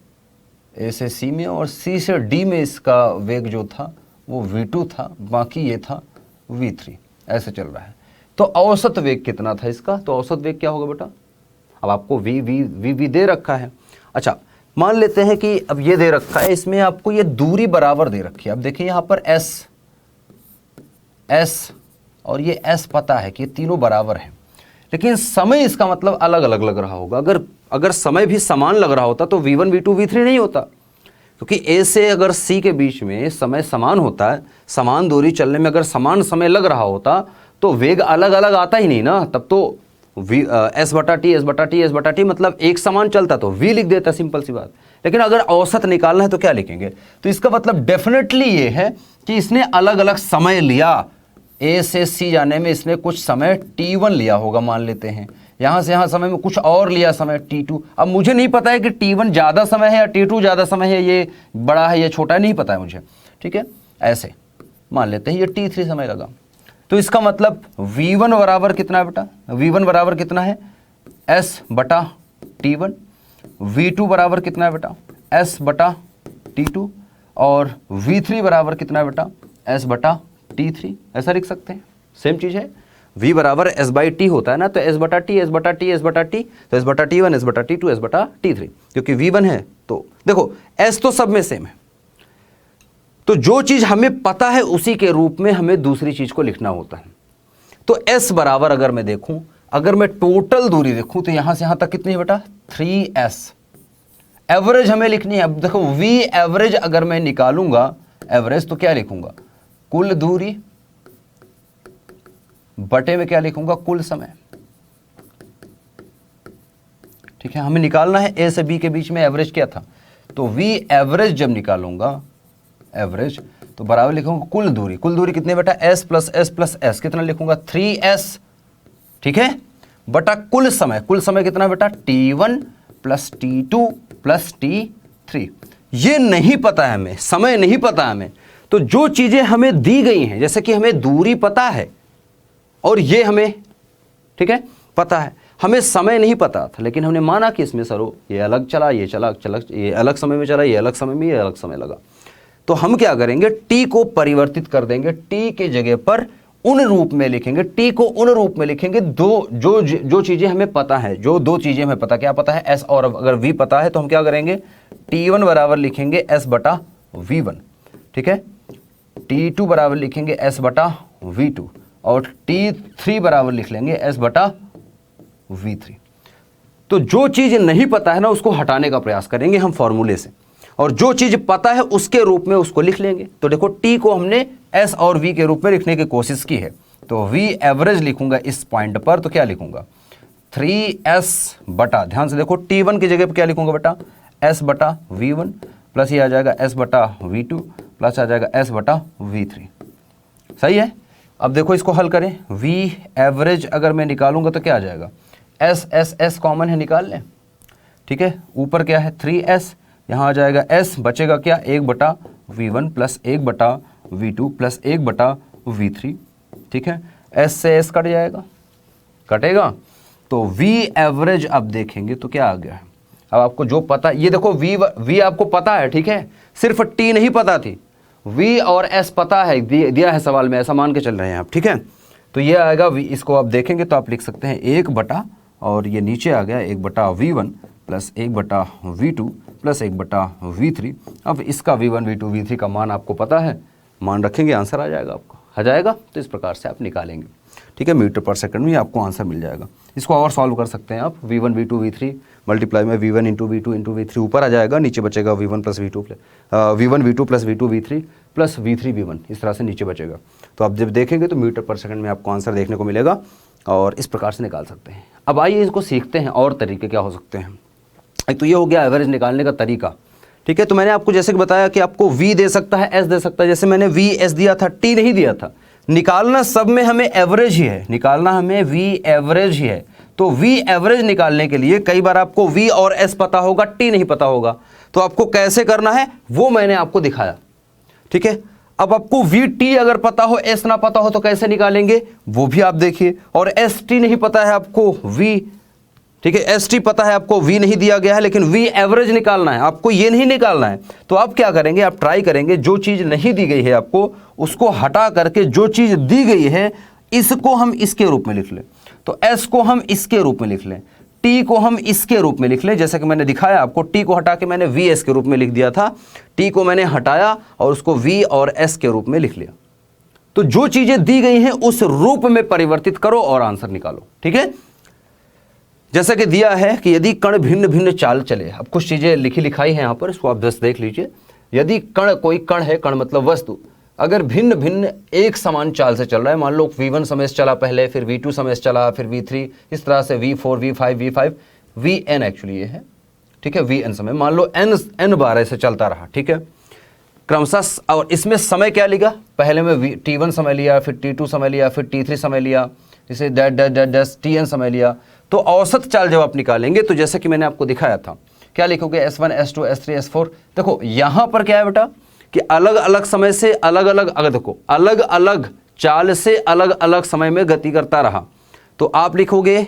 A से C में, और C से D में इसका वेग जो था वो v2 था, बाकी ये था v3, ऐसे चल रहा है। तो औसत वेग कितना था इसका, तो औसत वेग क्या होगा बेटा, अब आपको v दे रखा है। अच्छा, मान लेते हैं कि अब ये दे रखा है, इसमें आपको ये दूरी बराबर दे रखी है। अब देखिए यहाँ पर s और ये s पता है कि ये तीनों बराबर हैं, लेकिन समय इसका मतलब अलग अलग लग रहा होगा। अगर समय भी समान लग रहा होता तो v1 v2 v3 नहीं होता, क्योंकि A से अगर C के बीच में समय समान होता है, समान दूरी चलने में अगर समान समय लग रहा होता तो वेग अलग अलग आता ही नहीं ना, तब तो s बटा t मतलब एक समान चलता तो v लिख देता, सिंपल सी बात। लेकिन अगर औसत निकालना है तो क्या लिखेंगे, तो इसका मतलब डेफिनेटली ये है कि इसने अलग अलग समय लिया। A से C जाने में इसने कुछ समय t1 लिया होगा, मान लेते हैं, यहाँ से यहाँ समय में कुछ और लिया समय t2। अब मुझे नहीं पता है कि t1 ज़्यादा समय है या t2 ज़्यादा समय है, ये बड़ा है या छोटा है, नहीं पता है मुझे, ठीक है। ऐसे मान लेते हैं ये t3 समय लगा, तो इसका मतलब v1 बराबर कितना है बेटा, v1 बराबर कितना है s बटा t1, v2 बराबर कितना है बेटा s बटा t2, और v3 बराबर कितना है बेटा s बटा t3, ऐसा लिख सकते हैं। सेम चीज़ है, v बराबर s बाई टी होता है ना, तो s बटा टी, s बटा टी, s बटा टी, तो s बटा t1, s बटा t2, s बटा t3, क्योंकि v1 है तो देखो s तो सब में सेम है। तो जो चीज़ हमें पता है उसी के रूप में हमें दूसरी चीज़ को लिखना होता है। तो s बराबर अगर मैं देखूं, अगर मैं टोटल दूरी देखूं तो यहाँ से यहाँ तक कितनी है बेटा 3s। एवरेज हमें लिखनी है। अब देखो v एवरेज अगर मैं निकालूंगा एवरेज तो क्या लिखूंगा, कुल दूरी बटे में क्या लिखूंगा, कुल समय, ठीक है। हमें निकालना है a से b के बीच में एवरेज क्या था, तो v एवरेज जब निकालूंगा एवरेज तो बराबर लिखूंगा कुल दूरी। कुल दूरी कितनी बेटा s प्लस s कितना लिखूंगा 3s, ठीक है, बटा कुल समय। कुल समय कितना बेटा t1 plus t2 plus t3। ये नहीं पता है हमें, समय नहीं पता है हमें। तो जो चीजें हमें दी गई हैं, जैसे कि हमें दूरी पता है और ये हमें, ठीक है, पता है, हमें समय नहीं पता था, लेकिन हमने माना कि इसमें सरो ये अलग चला, ये ये अलग समय में चला, ये अलग समय में, ये अलग समय लगा। तो हम क्या करेंगे, t को परिवर्तित कर देंगे, t के जगह पर उन रूप में लिखेंगे, t को उन रूप में लिखेंगे जो चीजें हमें पता है, जो 2 चीजें हमें पता, क्या पता है s, और अगर v पता है तो हम क्या करेंगे t1 बराबर लिखेंगे s बटा v1, ठीक है, t2 बराबर लिखेंगे s बटा v2, और t3 बराबर लिख लेंगे s बटा v3। तो जो चीज नहीं पता है ना उसको हटाने का प्रयास करेंगे हम फॉर्मूले से, और जो चीज पता है उसके रूप में उसको लिख लेंगे। तो देखो t को हमने s और v के रूप में लिखने की कोशिश की है, तो v एवरेज लिखूंगा इस पॉइंट पर, तो क्या लिखूंगा 3s बटा, ध्यान से देखो t1 की जगह पर क्या लिखूंगा बेटा s बटा v1 प्लस ये आ जाएगा s बटा v2 प्लस आ जाएगा एस बटा V3। सही है। अब देखो इसको हल करें, V एवरेज अगर मैं निकालूंगा तो क्या आ जाएगा, एस एस एस कॉमन है, निकाल लें। ठीक है, ऊपर क्या है 3s, यहाँ आ जाएगा s, बचेगा क्या 1/V1 plus 1/V2 plus 1/V3। ठीक है, s से s कट जाएगा, कटेगा तो V एवरेज अब देखेंगे तो क्या आ गया है। अब आपको जो पता, ये देखो V आपको पता है, ठीक है, सिर्फ T नहीं पता थी, V और S पता है, दिया है सवाल में, ऐसा मान के चल रहे हैं आप। ठीक है, तो ये आएगा V, इसको आप देखेंगे तो आप लिख सकते हैं 1 और ये नीचे आ गया 1/V1 plus 1/V2 plus 1/V3। अब इसका V1 V2 V3 का मान आपको पता है, मान रखेंगे, आंसर आ जाएगा आपको, आ जाएगा। तो इस प्रकार से आप निकालेंगे। ठीक है, मीटर पर सेकंड में आपको आंसर मिल जाएगा। इसको और सॉल्व कर सकते हैं आप, V1 V2 V3 मल्टीप्लाई में V1 into V2 into V3 ऊपर आ जाएगा, नीचे बचेगा V1 plus V2 V1 V2 plus V2 V3 plus V3 V1, इस तरह से नीचे बचेगा। तो आप जब देखेंगे तो मीटर पर सेकंड में आपको आंसर देखने को मिलेगा और इस प्रकार से निकाल सकते हैं। अब आइए इसको सीखते हैं, और तरीके क्या हो सकते हैं। एक तो ये हो गया एवरेज निकालने का तरीका। ठीक है, तो मैंने आपको जैसे कि बताया कि आपको V दे सकता है, S दे सकता है। जैसे मैंने V S दिया था, T नहीं दिया था। निकालना सब में हमें एवरेज ही है, निकालना हमें V एवरेज ही है। तो V एवरेज निकालने के लिए कई बार आपको V और S पता होगा, T नहीं पता होगा, तो आपको कैसे करना है वो मैंने आपको दिखाया। ठीक है, अब आपको VT अगर पता हो, S ना पता हो तो कैसे निकालेंगे वो भी आप देखिए। और ST नहीं पता है आपको, V, ठीक है, ST पता है आपको, V नहीं दिया गया है, लेकिन V एवरेज निकालना है आपको, ये नहीं निकालना है। तो आप क्या करेंगे, आप ट्राई करेंगे, जो चीज़ नहीं दी गई है आपको उसको हटा करके जो चीज़ दी गई है इसको हम इसके रूप में लिख लें। तो S को हम इसके रूप में लिख लें, T को हम इसके रूप में लिख लें। जैसे कि मैंने दिखाया आपको, T को हटा के मैंने VS के रूप में लिख दिया था, T को मैंने हटाया और उसको V और S के रूप में लिख लिया। तो जो चीज़ें दी गई हैं उस रूप में परिवर्तित करो और आंसर निकालो। ठीक है, जैसा कि दिया है कि यदि कण भिन्न भिन्न चाल चले, अब कुछ चीज़ें लिखाई हैं यहाँ पर, इसको आप बस देख लीजिए। यदि कण, कोई कण है, कण मतलब वस्तु, अगर भिन्न भिन्न एक समान चाल से चल रहा है, मान लो V1 समय से चला पहले, फिर V2 समय से चला, फिर V3, इस तरह से V4 V5 V5 Vn actually ये है। ठीक है, Vn समय, मान लो n बार ऐसे चलता रहा। ठीक है, क्रमशः, और इसमें समय क्या लिखा, पहले में T1 समय लिया, फिर T2 समय लिया, फिर T3 समय लिया, इसे Tn समय लिया। तो औसत चाल जब आप निकालेंगे तो जैसे कि मैंने आपको दिखाया था, क्या लिखोगे, S1 S2 S3 S4। देखो यहाँ पर क्या है बेटा कि अलग अलग समय से अलग अलग, अगर देखो अलग अलग चाल से अलग अलग समय में गति करता रहा, तो आप लिखोगे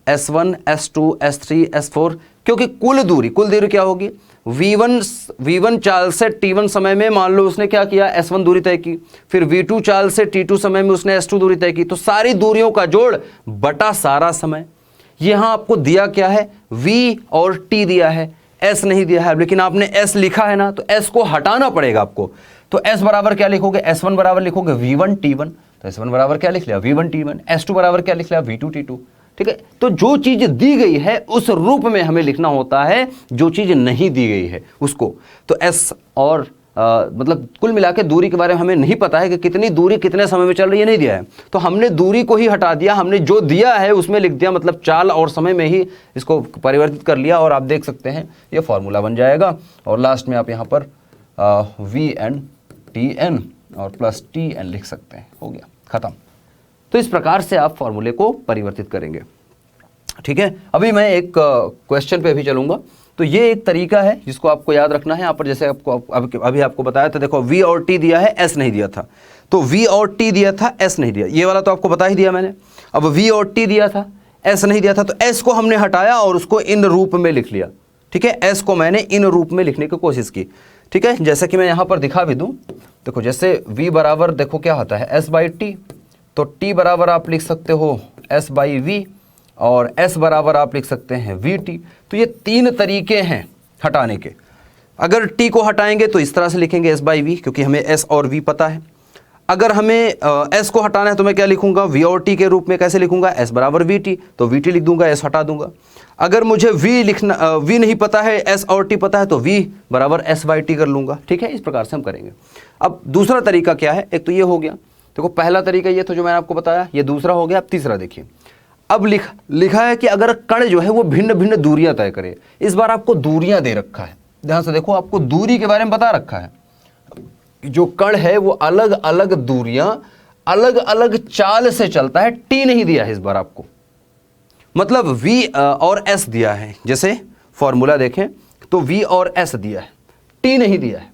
S1 S2 S3 S4, क्योंकि कुल दूरी क्या होगी, V1 चाल से T1 समय में मान लो उसने क्या किया, S1 दूरी तय की, फिर V2 चाल से T2 समय में उसने S2 दूरी तय की, तो सारी दूरियों का जोड़ बटा सारा समय। यहां आपको दिया क्या है, V और T दिया है, S नहीं दिया है, लेकिन आपने S लिखा है ना, तो S को हटाना पड़ेगा आपको। तो S बराबर क्या लिखोगे, S1 बराबर लिखोगे V1 T1, तो S1 बराबर क्या लिख लिया, V1 T1। S2 बराबर क्या लिख लिया, V2 T2। ठीक है, तो जो चीज दी गई है उस रूप में हमें लिखना होता है, जो चीज नहीं दी गई है उसको। तो S और मतलब कुल मिला के दूरी के बारे में हमें नहीं पता है कि कितनी दूरी कितने समय में चल रही है, नहीं दिया है, तो हमने दूरी को ही हटा दिया, हमने जो दिया है उसमें लिख दिया, मतलब चाल और समय में ही इसको परिवर्तित कर लिया। और आप देख सकते हैं ये फॉर्मूला बन जाएगा, और लास्ट में आप यहाँ पर VN TN और प्लस TN लिख सकते हैं, हो गया, खत्म। तो इस प्रकार से आप फॉर्मूले को परिवर्तित करेंगे। ठीक है, अभी मैं एक क्वेश्चन पे भी चलूंगा। तो ये एक तरीका है जिसको आपको याद रखना है। यहाँ पर जैसे आपको अभी आपको बताया था, देखो V और T दिया है, S नहीं दिया था, तो V और T दिया था, S नहीं दिया, ये वाला तो आपको बता ही दिया मैंने। अब V और T दिया था, S नहीं दिया था, तो S को हमने हटाया और उसको इन रूप में लिख लिया। ठीक है, S को मैंने इन रूप में लिखने की कोशिश की। ठीक है, जैसे कि मैं यहाँ पर दिखा भी दूँ, देखो जैसे V बराबर देखो क्या होता है, S/T, तो T बराबर आप लिख सकते हो S/V, और S बराबर आप लिख सकते हैं VT। तो ये तीन तरीके हैं हटाने के। अगर T को हटाएंगे तो इस तरह से लिखेंगे S/V, क्योंकि हमें S और V पता है। अगर हमें S को हटाना है तो मैं क्या लिखूंगा, V और T के रूप में। कैसे लिखूंगा, S बराबर VT, तो VT लिख दूंगा, S हटा दूंगा। अगर मुझे V नहीं पता है, S और T पता है, तो V बराबर S/T कर लूंगा। ठीक है, इस प्रकार से हम करेंगे। अब दूसरा तरीका क्या है, एक तो ये हो गया, देखो पहला तरीका ये तो जो मैंने आपको बताया, ये दूसरा हो गया। अब तीसरा देखिए, अब लिखा है कि अगर कण जो है वो भिन्न भिन्न दूरियां तय करे। इस बार आपको दूरियां दे रखा है, ध्यान से देखो, आपको दूरी के बारे में बता रखा है। जो कण है वो अलग अलग दूरियां अलग अलग चाल से चलता है। टी नहीं दिया है इस बार आपको, मतलब v और s दिया है। जैसे फॉर्मूला देखें तो v और s दिया है, t नहीं दिया है।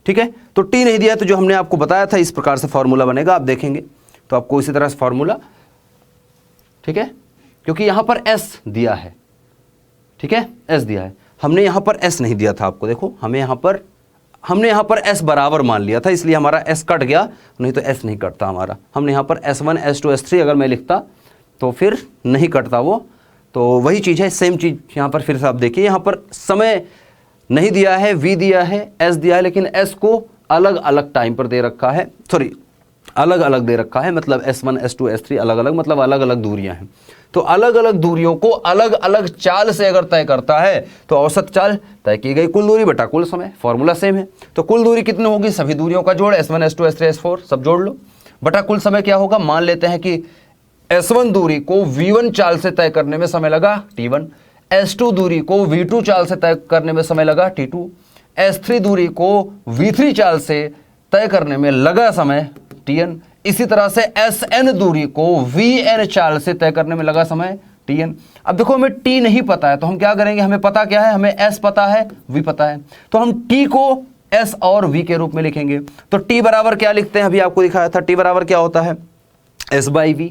ठीक है, तो t नहीं दिया है, तो जो हमने आपको बताया था इस प्रकार से फॉर्मूला बनेगा। आप देखेंगे तो आपको इसी तरह से फॉर्मूला, ठीक है, क्योंकि यहां पर s दिया है। ठीक है, s दिया है, हमने यहां पर s नहीं दिया था आपको। देखो हमने यहां पर s बराबर मान लिया था, इसलिए हमारा s कट गया, नहीं तो s नहीं कटता हमारा। हमने यहां पर s1 s2 s3 अगर मैं लिखता तो फिर नहीं कटता वो। तो वही चीज़ है, सेम चीज़ यहाँ पर फिर से आप देखिए, यहाँ पर समय नहीं दिया है, v दिया है, s दिया है, लेकिन s को अलग अलग टाइम पर दे रखा है, सॉरी अलग अलग दे रखा है, मतलब s1 s2 s3 अलग अलग, मतलब अलग अलग दूरियां हैं। तो अलग अलग दूरियों को अलग अलग चाल से अगर तय करता है तो औसत चाल तय की गई कुल दूरी बटा कुल समय, फॉर्मूला सेम है। तो कुल दूरी कितनी होगी, सभी दूरियों का जोड़, s1 s2 s3 s4 सब जोड़ लो, बटा कुल समय क्या होगा। मान लेते हैं कि s1 दूरी को v1 चाल से तय करने में समय लगा t1, s2 दूरी को v2 चाल से तय करने में समय लगा t2, s3 दूरी को v3 चाल से तय करने में लगा समय tn, इसी तरह से sn दूरी को vn चाल से तय करने में लगा समय tn। अब देखो हमें t नहीं पता है तो हम क्या करेंगे, हमें पता क्या है, हमें s पता है, v पता है, तो हम t को s और v के रूप में लिखेंगे। तो t बराबर क्या लिखते हैं, अभी आपको दिखाया था, t बराबर क्या होता है s बाई v।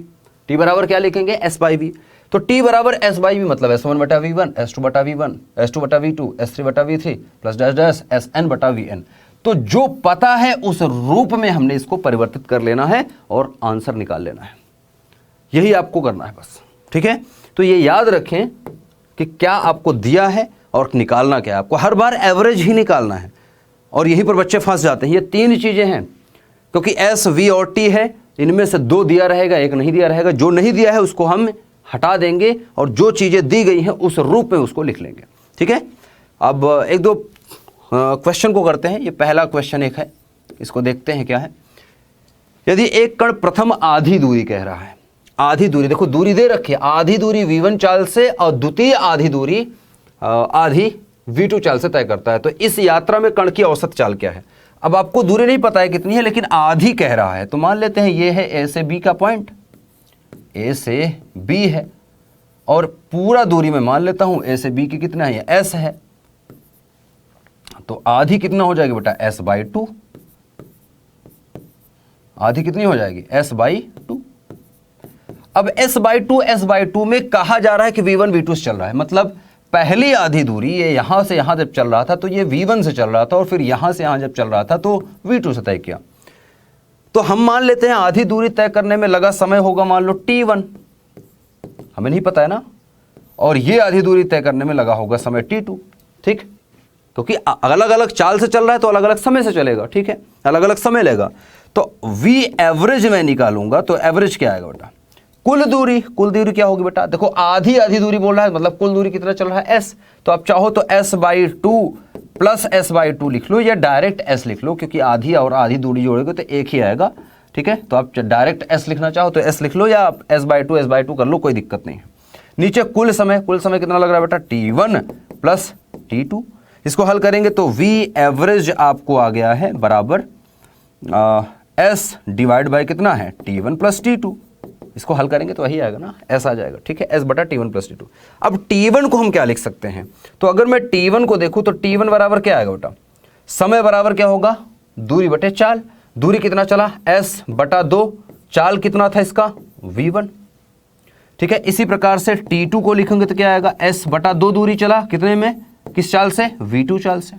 t बराबर क्या लिखेंगे, s बाई v। तो t बराबर s बाई v मतलब s1 बटा v1, s2 बटा v1, s2 बटा v2, s3 बटा v3 plus dash dash sn बटा vn। तो जो पता है उस रूप में हमने इसको परिवर्तित कर लेना है और आंसर निकाल लेना है, यही आपको करना है बस। ठीक है, तो ये याद रखें कि क्या आपको दिया है और निकालना क्या है, आपको हर बार एवरेज ही निकालना है। और यहीं पर बच्चे फंस जाते हैं, ये तीन चीजें हैं, क्योंकि s v और t है, इनमें से दो दिया रहेगा, एक नहीं दिया रहेगा। जो नहीं दिया है उसको हम हटा देंगे और जो चीजें दी गई हैं उस रूप में उसको लिख लेंगे। ठीक है, अब एक दो क्वेश्चन को करते हैं। ये पहला क्वेश्चन एक है, इसको देखते हैं क्या है। यदि एक कण प्रथम आधी दूरी कह रहा है, आधी दूरी, देखो दूरी दे रखी है, आधी दूरी v1 चाल से और द्वितीय आधी दूरी आधी v2 चाल से तय करता है, तो इस यात्रा में कण की औसत चाल क्या है। अब आपको दूरी नहीं पता है कितनी है, लेकिन आधी कह रहा है, तो मान लेते हैं ये है a से b का पॉइंट, a से b है, और पूरा दूरी में मान लेता हूं a से b की कितना है, s है, तो आधी कितना हो जाएगी बेटा, s बाई 2। आधी कितनी हो जाएगी, s बाई 2। अब s बाई 2 में कहा जा रहा है कि v1 v2 से चल रहा है, मतलब पहली आधी दूरी ये यहां से यहां जब चल रहा था तो ये v1 से चल रहा था, और फिर यहां से यहां जब चल रहा था तो v2 से तय किया। तो हम मान लेते हैं आधी दूरी तय करने में लगा समय होगा मान लो t1, हमें नहीं पता है ना, और ये आधी दूरी तय करने में लगा होगा समय t2। ठीक, क्योंकि अलग अलग चाल से चल रहा है तो अलग अलग समय से चलेगा। ठीक है, अलग अलग समय लेगा। तो v एवरेज मैं निकालूंगा, तो एवरेज क्या आएगा बेटा, कुल दूरी। कुल दूरी क्या होगी बेटा, देखो आधी आधी दूरी बोल रहा है, मतलब कुल दूरी कितना चल रहा है, s। तो आप चाहो तो s by 2 plus s by 2 लिख लो, या डायरेक्ट s लिख लो, क्योंकि आधी और आधी दूरी जोड़ोगे तो एक ही आएगा। ठीक है, तो आप डायरेक्ट s लिखना चाहो तो s लिख लो, या s बाई 2 कर लो, कोई दिक्कत नहीं है। नीचे कुल समय कितना लग रहा है बेटा, t1 प्लस t2। इसको हल करेंगे तो v एवरेज आपको आ गया है बराबर s डिवाइड बाय कितना है, t1 प्लस t2। इसको हल करेंगे तो वही आएगा ना, s आ जाएगा। ठीक है, s बटा t1 प्लस t2। अब t1 को हम क्या लिख सकते हैं, तो अगर मैं t1 को देखूं तो t1 बराबर क्या आएगा बेटा, समय बराबर क्या होगा, दूरी बटे चाल। दूरी कितना चला, s बटा 2, चाल कितना था इसका, v1। ठीक है, इसी प्रकार से t2 को लिखेंगे तो क्या आएगा, s बटा 2 दूरी चला कितने में, किस चाल से, v2 चाल से।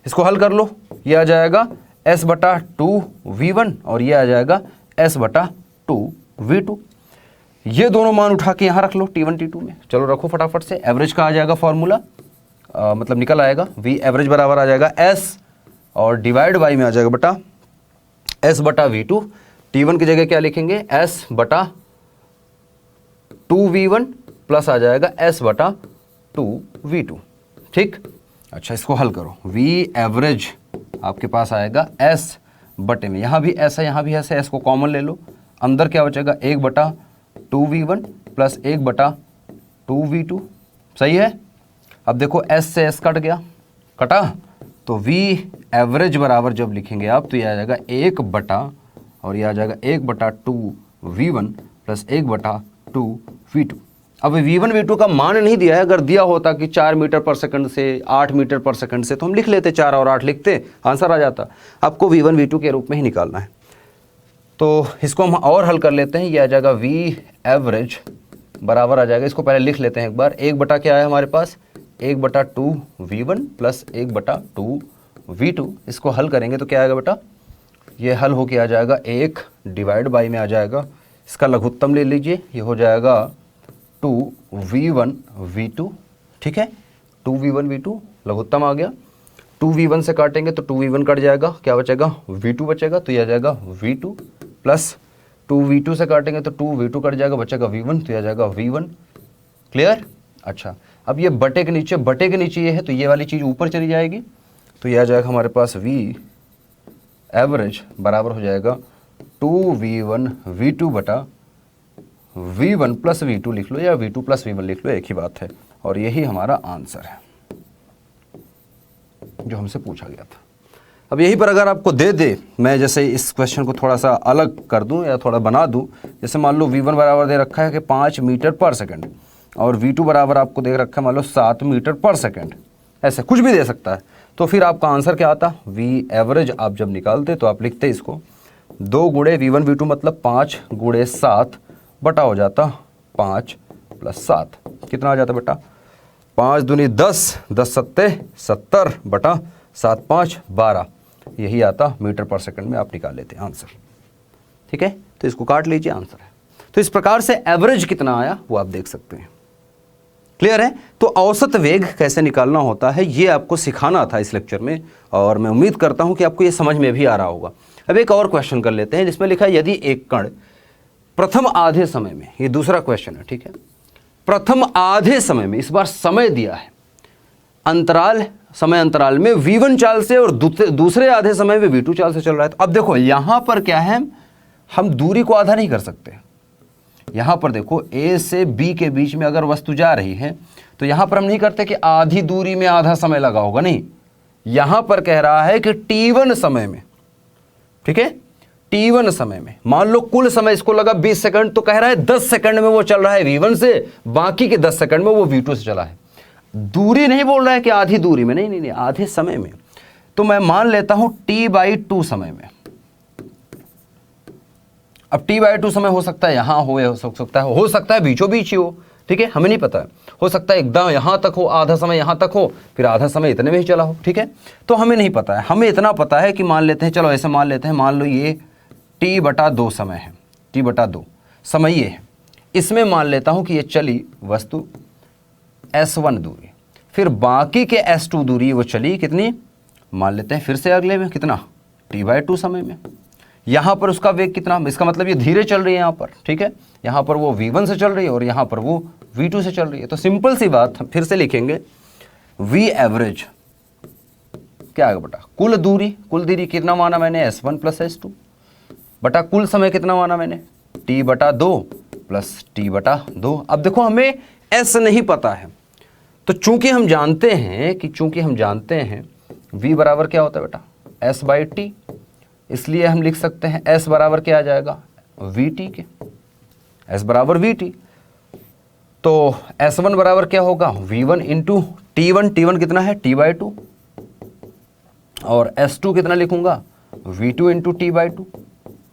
इसको हल कर लो, ये आ जाएगा s बटा 2 v1 और ये आ जाएगा s बटा 2 v2। ये दोनों मान उठा के यहाँ रख लो t1 t2 में। चलो रखो फटाफट से, एवरेज का आ जाएगा फॉर्मूला, मतलब निकल आएगा v एवरेज बराबर आ जाएगा s और डिवाइड बाई में आ जाएगा बेटा s बटा v2। t1 की जगह क्या लिखेंगे, s बटा 2v1 प्लस आ जाएगा s बटा 2v2। ठीक, अच्छा इसको हल करो, v एवरेज आपके पास आएगा s बटे में, यहाँ भी s है यहाँ भी s है, s को कॉमन ले लो, अंदर क्या बचेगा, 1 बटा 2v1 प्लस 1 बटा 2v2। सही है। अब देखो s से s कट गया, कटा, तो V एवरेज बराबर जब लिखेंगे आप तो ये आ जाएगा 1 बटा, और ये आ जाएगा 1 बटा 2V1 प्लस 1 बटा 2V2। अब V1 V2 का मान नहीं दिया है, अगर दिया होता कि 4 मीटर पर सेकंड से 8 मीटर पर सेकंड से तो हम लिख लेते, 4 और 8 लिखते, आंसर आ जाता। आपको V1 V2 के रूप में ही निकालना है। तो इसको हम और हल कर लेते हैं, ये आ जाएगा V एवरेज बराबर आ जाएगा, इसको पहले लिख लेते हैं एक बार, 1 बटा क्या है हमारे पास, 1 बटा 2V1 प्लस 1 बटा 2V2। इसको हल करेंगे तो क्या आएगा बेटा, ये हल होके आ जाएगा 1 डिवाइड बाई में आ जाएगा, इसका लघुत्तम ले लीजिए, ये हो जाएगा 2V1 V2, ठीक है, 2V1 V2 लघुत्तम आ गया। 2V1 से काटेंगे तो 2V1 कट जाएगा, क्या बचेगा, V2 बचेगा, तो यह आ जाएगा V2 प्लस 2V2 से काटेंगे तो 2V2 कट जाएगा, बचेगा V1, तो यह आ जाएगा V1। क्लियर? अच्छा, अब ये बटे के नीचे ये है तो ये वाली चीज़ ऊपर चली जाएगी, तो यह आ जाएगा हमारे पास V एवरेज बराबर हो जाएगा 2V1 V2 बटा V1 प्लस V2 लिख लो या V2 प्लस V1 लिख लो, एक ही बात है। और यही हमारा आंसर है जो हमसे पूछा गया था। अब यहीं पर अगर आपको दे मैं जैसे इस क्वेश्चन को थोड़ा सा अलग कर दूं या थोड़ा बना दूं, जैसे मान लो V1 बराबर दे रखा है कि 5 मीटर पर सेकंड और V2 बराबर आपको दे रखा है मान लो 7 मीटर पर सेकंड, ऐसे कुछ भी दे सकता है, तो फिर आपका आंसर क्या आता, V एवरेज आप जब निकालते तो आप लिखते इसको 2 गुणे V1 V2 मतलब 5 गुणे 7 बटा हो जाता 5 प्लस 7, कितना आ जाता बेटा, 5 दूनी 10, 10 सत्ते 70 बटा 7 5 12, यही आता मीटर पर सेकंड में आप निकाल लेते आंसर। ठीक है, तो इसको काट लीजिए, आंसर है। तो इस प्रकार से एवरेज कितना आया वो आप देख सकते हैं। क्लियर है? तो औसत वेग कैसे निकालना होता है ये आपको सिखाना था इस लेक्चर में, और मैं उम्मीद करता हूं कि आपको ये समझ में भी आ रहा होगा। अब एक और क्वेश्चन कर लेते हैं जिसमें लिखा है यदि एक कण प्रथम आधे समय में, ये दूसरा क्वेश्चन है, ठीक है, प्रथम आधे समय में, इस बार समय दिया है, अंतराल समय अंतराल में V1 चाल से और दूसरे आधे समय में V2 चाल से चल रहा है। तो अब देखो यहां पर क्या है, हम दूरी को आधा नहीं कर सकते। यहां पर देखो A से B के बीच में अगर वस्तु जा रही है तो यहां पर हम नहीं करते कि आधी दूरी में आधा समय लगा होगा, नहीं, यहां पर कह रहा है कि T1 समय में, ठीक है, T1 समय में मान लो कुल समय इसको लगा 20 सेकंड, तो कह रहा है 10 सेकंड में वो चल रहा है V1 से, बाकी के 10 सेकंड में वो V2 से चला है। दूरी नहीं बोल रहा है कि आधी दूरी में, नहीं, आधे समय में। तो मैं मान लेता हूं T/2 समय में। अब T/2 समय हो सकता है यहां हो सकता है बीचों बीच ही हो, ठीक है, हमें नहीं पता है, हो सकता है एकदम यहां तक हो, आधा समय यहां तक हो, फिर आधा समय इतने में ही चला हो, ठीक है, तो हमें नहीं पता है। हमें इतना पता है कि मान लेते हैं, चलो ऐसे मान लेते हैं, मान लो ये T/2 समय है, T/2 समय ये है, इसमें मान लेता हूं कि ये चली वस्तु S1 दूरी, फिर बाकी के S2 दूरी वो चली कितनी, मान लेते हैं फिर से अगले में कितना, T/2 समय में। यहां पर उसका वेग कितना, इसका मतलब ये धीरे चल रही है यहां पर, ठीक है, यहां पर वो V1 से चल रही है और यहां पर वो V2 से चल रही है। तो सिंपल सी बात हम फिर से लिखेंगे, V एवरेज क्या आएगा बेटा, कुल दूरी कितना माना मैंने, S1 प्लस S2 बटा कुल समय कितना माना मैंने, T/2 प्लस T/2। अब देखो हमें S नहीं पता है, तो चूंकि हम जानते हैं V बराबर क्या होता है बेटा, S/T, इसलिए हम लिख सकते हैं S बराबर क्या आ जाएगा, VT के, S बराबर VT। तो S1 बराबर क्या होगा, V1 इंटू T1 कितना है, T/2, और S2 कितना लिखूंगा, V2 इंटू T/2,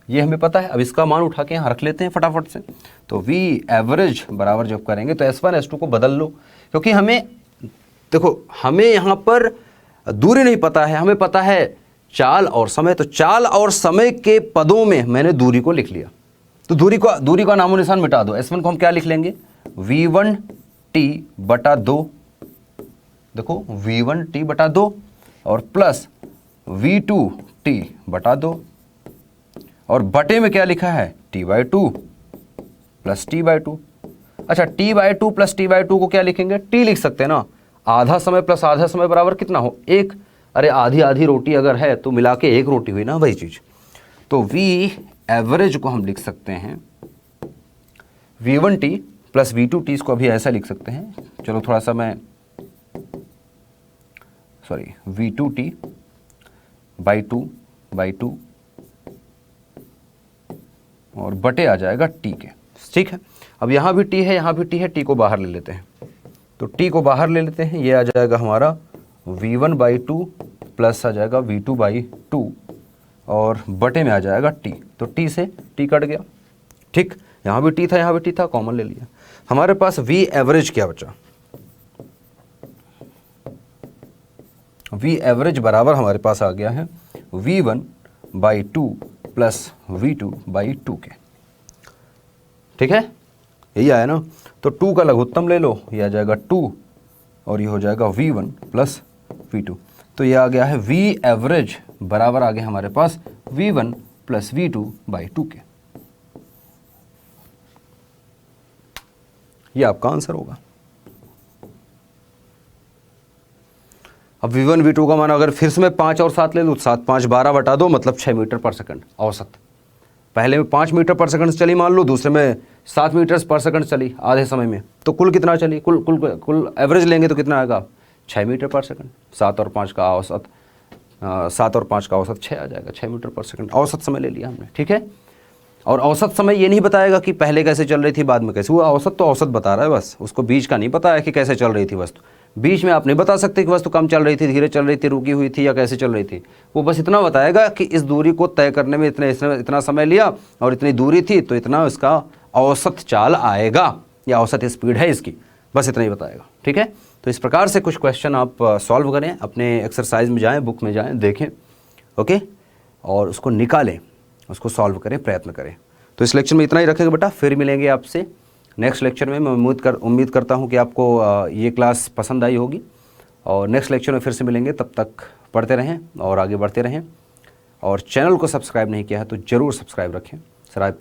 ये हमें पता है। अब इसका मान उठा के यहाँ रख लेते हैं फटाफट से। तो V एवरेज बराबर जब करेंगे तो S1 S2 को बदल लो, क्योंकि हमें देखो हमें यहाँ पर दूरी नहीं पता है, हमें पता है चाल और समय। तो चाल और समय के पदों में मैंने दूरी को लिख लिया, तो दूरी का नामो निशान मिटा दो। S1 को हम क्या लिख लेंगे, V1T/2, देखो V1T/2 और प्लस V2T/2, और बटे में क्या लिखा है, T/2 प्लस T/2। अच्छा, T/2 प्लस T/2 को क्या लिखेंगे, T लिख सकते हैं ना, आधा समय प्लस आधा समय बराबर कितना हो, 1। अरे आधी रोटी अगर है तो मिला के 1 रोटी हुई ना, वही चीज। तो V एवरेज को हम लिख सकते हैं V1T प्लस V2T, इसको अभी ऐसा लिख सकते हैं। चलो थोड़ा सा मैं सॉरी V2t बाई टू और बटे आ जाएगा t के। ठीक है, अब यहाँ भी t है, यहाँ भी t है, t को बाहर ले लेते हैं, तो t को बाहर ले लेते हैं, ये आ जाएगा हमारा V1/2 प्लस आ जाएगा V2/2 और बटे में आ जाएगा t, तो t से t कट गया। ठीक, यहाँ भी t था, यहाँ भी t था, कॉमन ले लिया। हमारे पास V एवरेज क्या बचा? V एवरेज बराबर हमारे पास आ गया है V1/2 प्लस V2/2 के। ठीक है, यही आया ना, तो 2 का लघुत्तम ले लो, ये आ जाएगा 2 और ये हो जाएगा V1 प्लस V2, तो ये आ गया है V एवरेज बराबर आ गया हमारे पास V1 प्लस V2/2 के। ये आपका आंसर होगा। अब V1 V2 का मान अगर फिर से मैं 5 और 7 ले लूँ, 7 5 12 बटा 2 मतलब 6 मीटर पर सेकंड औसत। पहले में 5 मीटर पर सेकंड चली मान लो, दूसरे में 7 मीटर पर सेकंड चली आधे समय में, तो कुल कितना चली? कुल एवरेज लेंगे तो कितना आएगा? 6 मीटर पर सेकंड। 7 और 5 का औसत 6 आ जाएगा, 6 मीटर पर सेकंड औसत समय ले लिया हमने। ठीक है, और औसत समय ये नहीं बताएगा कि पहले कैसे चल रही थी बाद में कैसे, वो औसत तो औसत बता रहा है बस, उसको बीच का नहीं पता है कि कैसे चल रही थी वस्तु। बीच में आप नहीं बता सकते कि वस्तु कम चल रही थी, धीरे चल रही थी, रुकी हुई थी या कैसे चल रही थी। वो बस इतना बताएगा कि इस दूरी को तय करने में इतना समय लिया और इतनी दूरी थी तो इतना इसका औसत चाल आएगा या औसत स्पीड है इसकी, बस इतना ही बताएगा। ठीक है, तो इस प्रकार से कुछ क्वेश्चन आप सॉल्व करें, अपने एक्सरसाइज में जाएँ, बुक में जाएँ, देखें, ओके, और उसको निकालें, उसको सॉल्व करें, प्रयत्न करें। तो इस लेक्चर में इतना ही रखेंगे बेटा, फिर मिलेंगे आपसे नेक्स्ट लेक्चर में। मैं उम्मीद करता हूँ कि आपको ये क्लास पसंद आई होगी, और नेक्स्ट लेक्चर में फिर से मिलेंगे। तब तक पढ़ते रहें और आगे बढ़ते रहें, और चैनल को सब्सक्राइब नहीं किया है तो ज़रूर सब्सक्राइब रखें,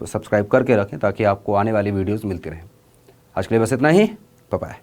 सब्सक्राइब करके रखें ताकि आपको आने वाली वीडियोज़ मिलती रहें। आज के लिए बस इतना ही, बाय बाय।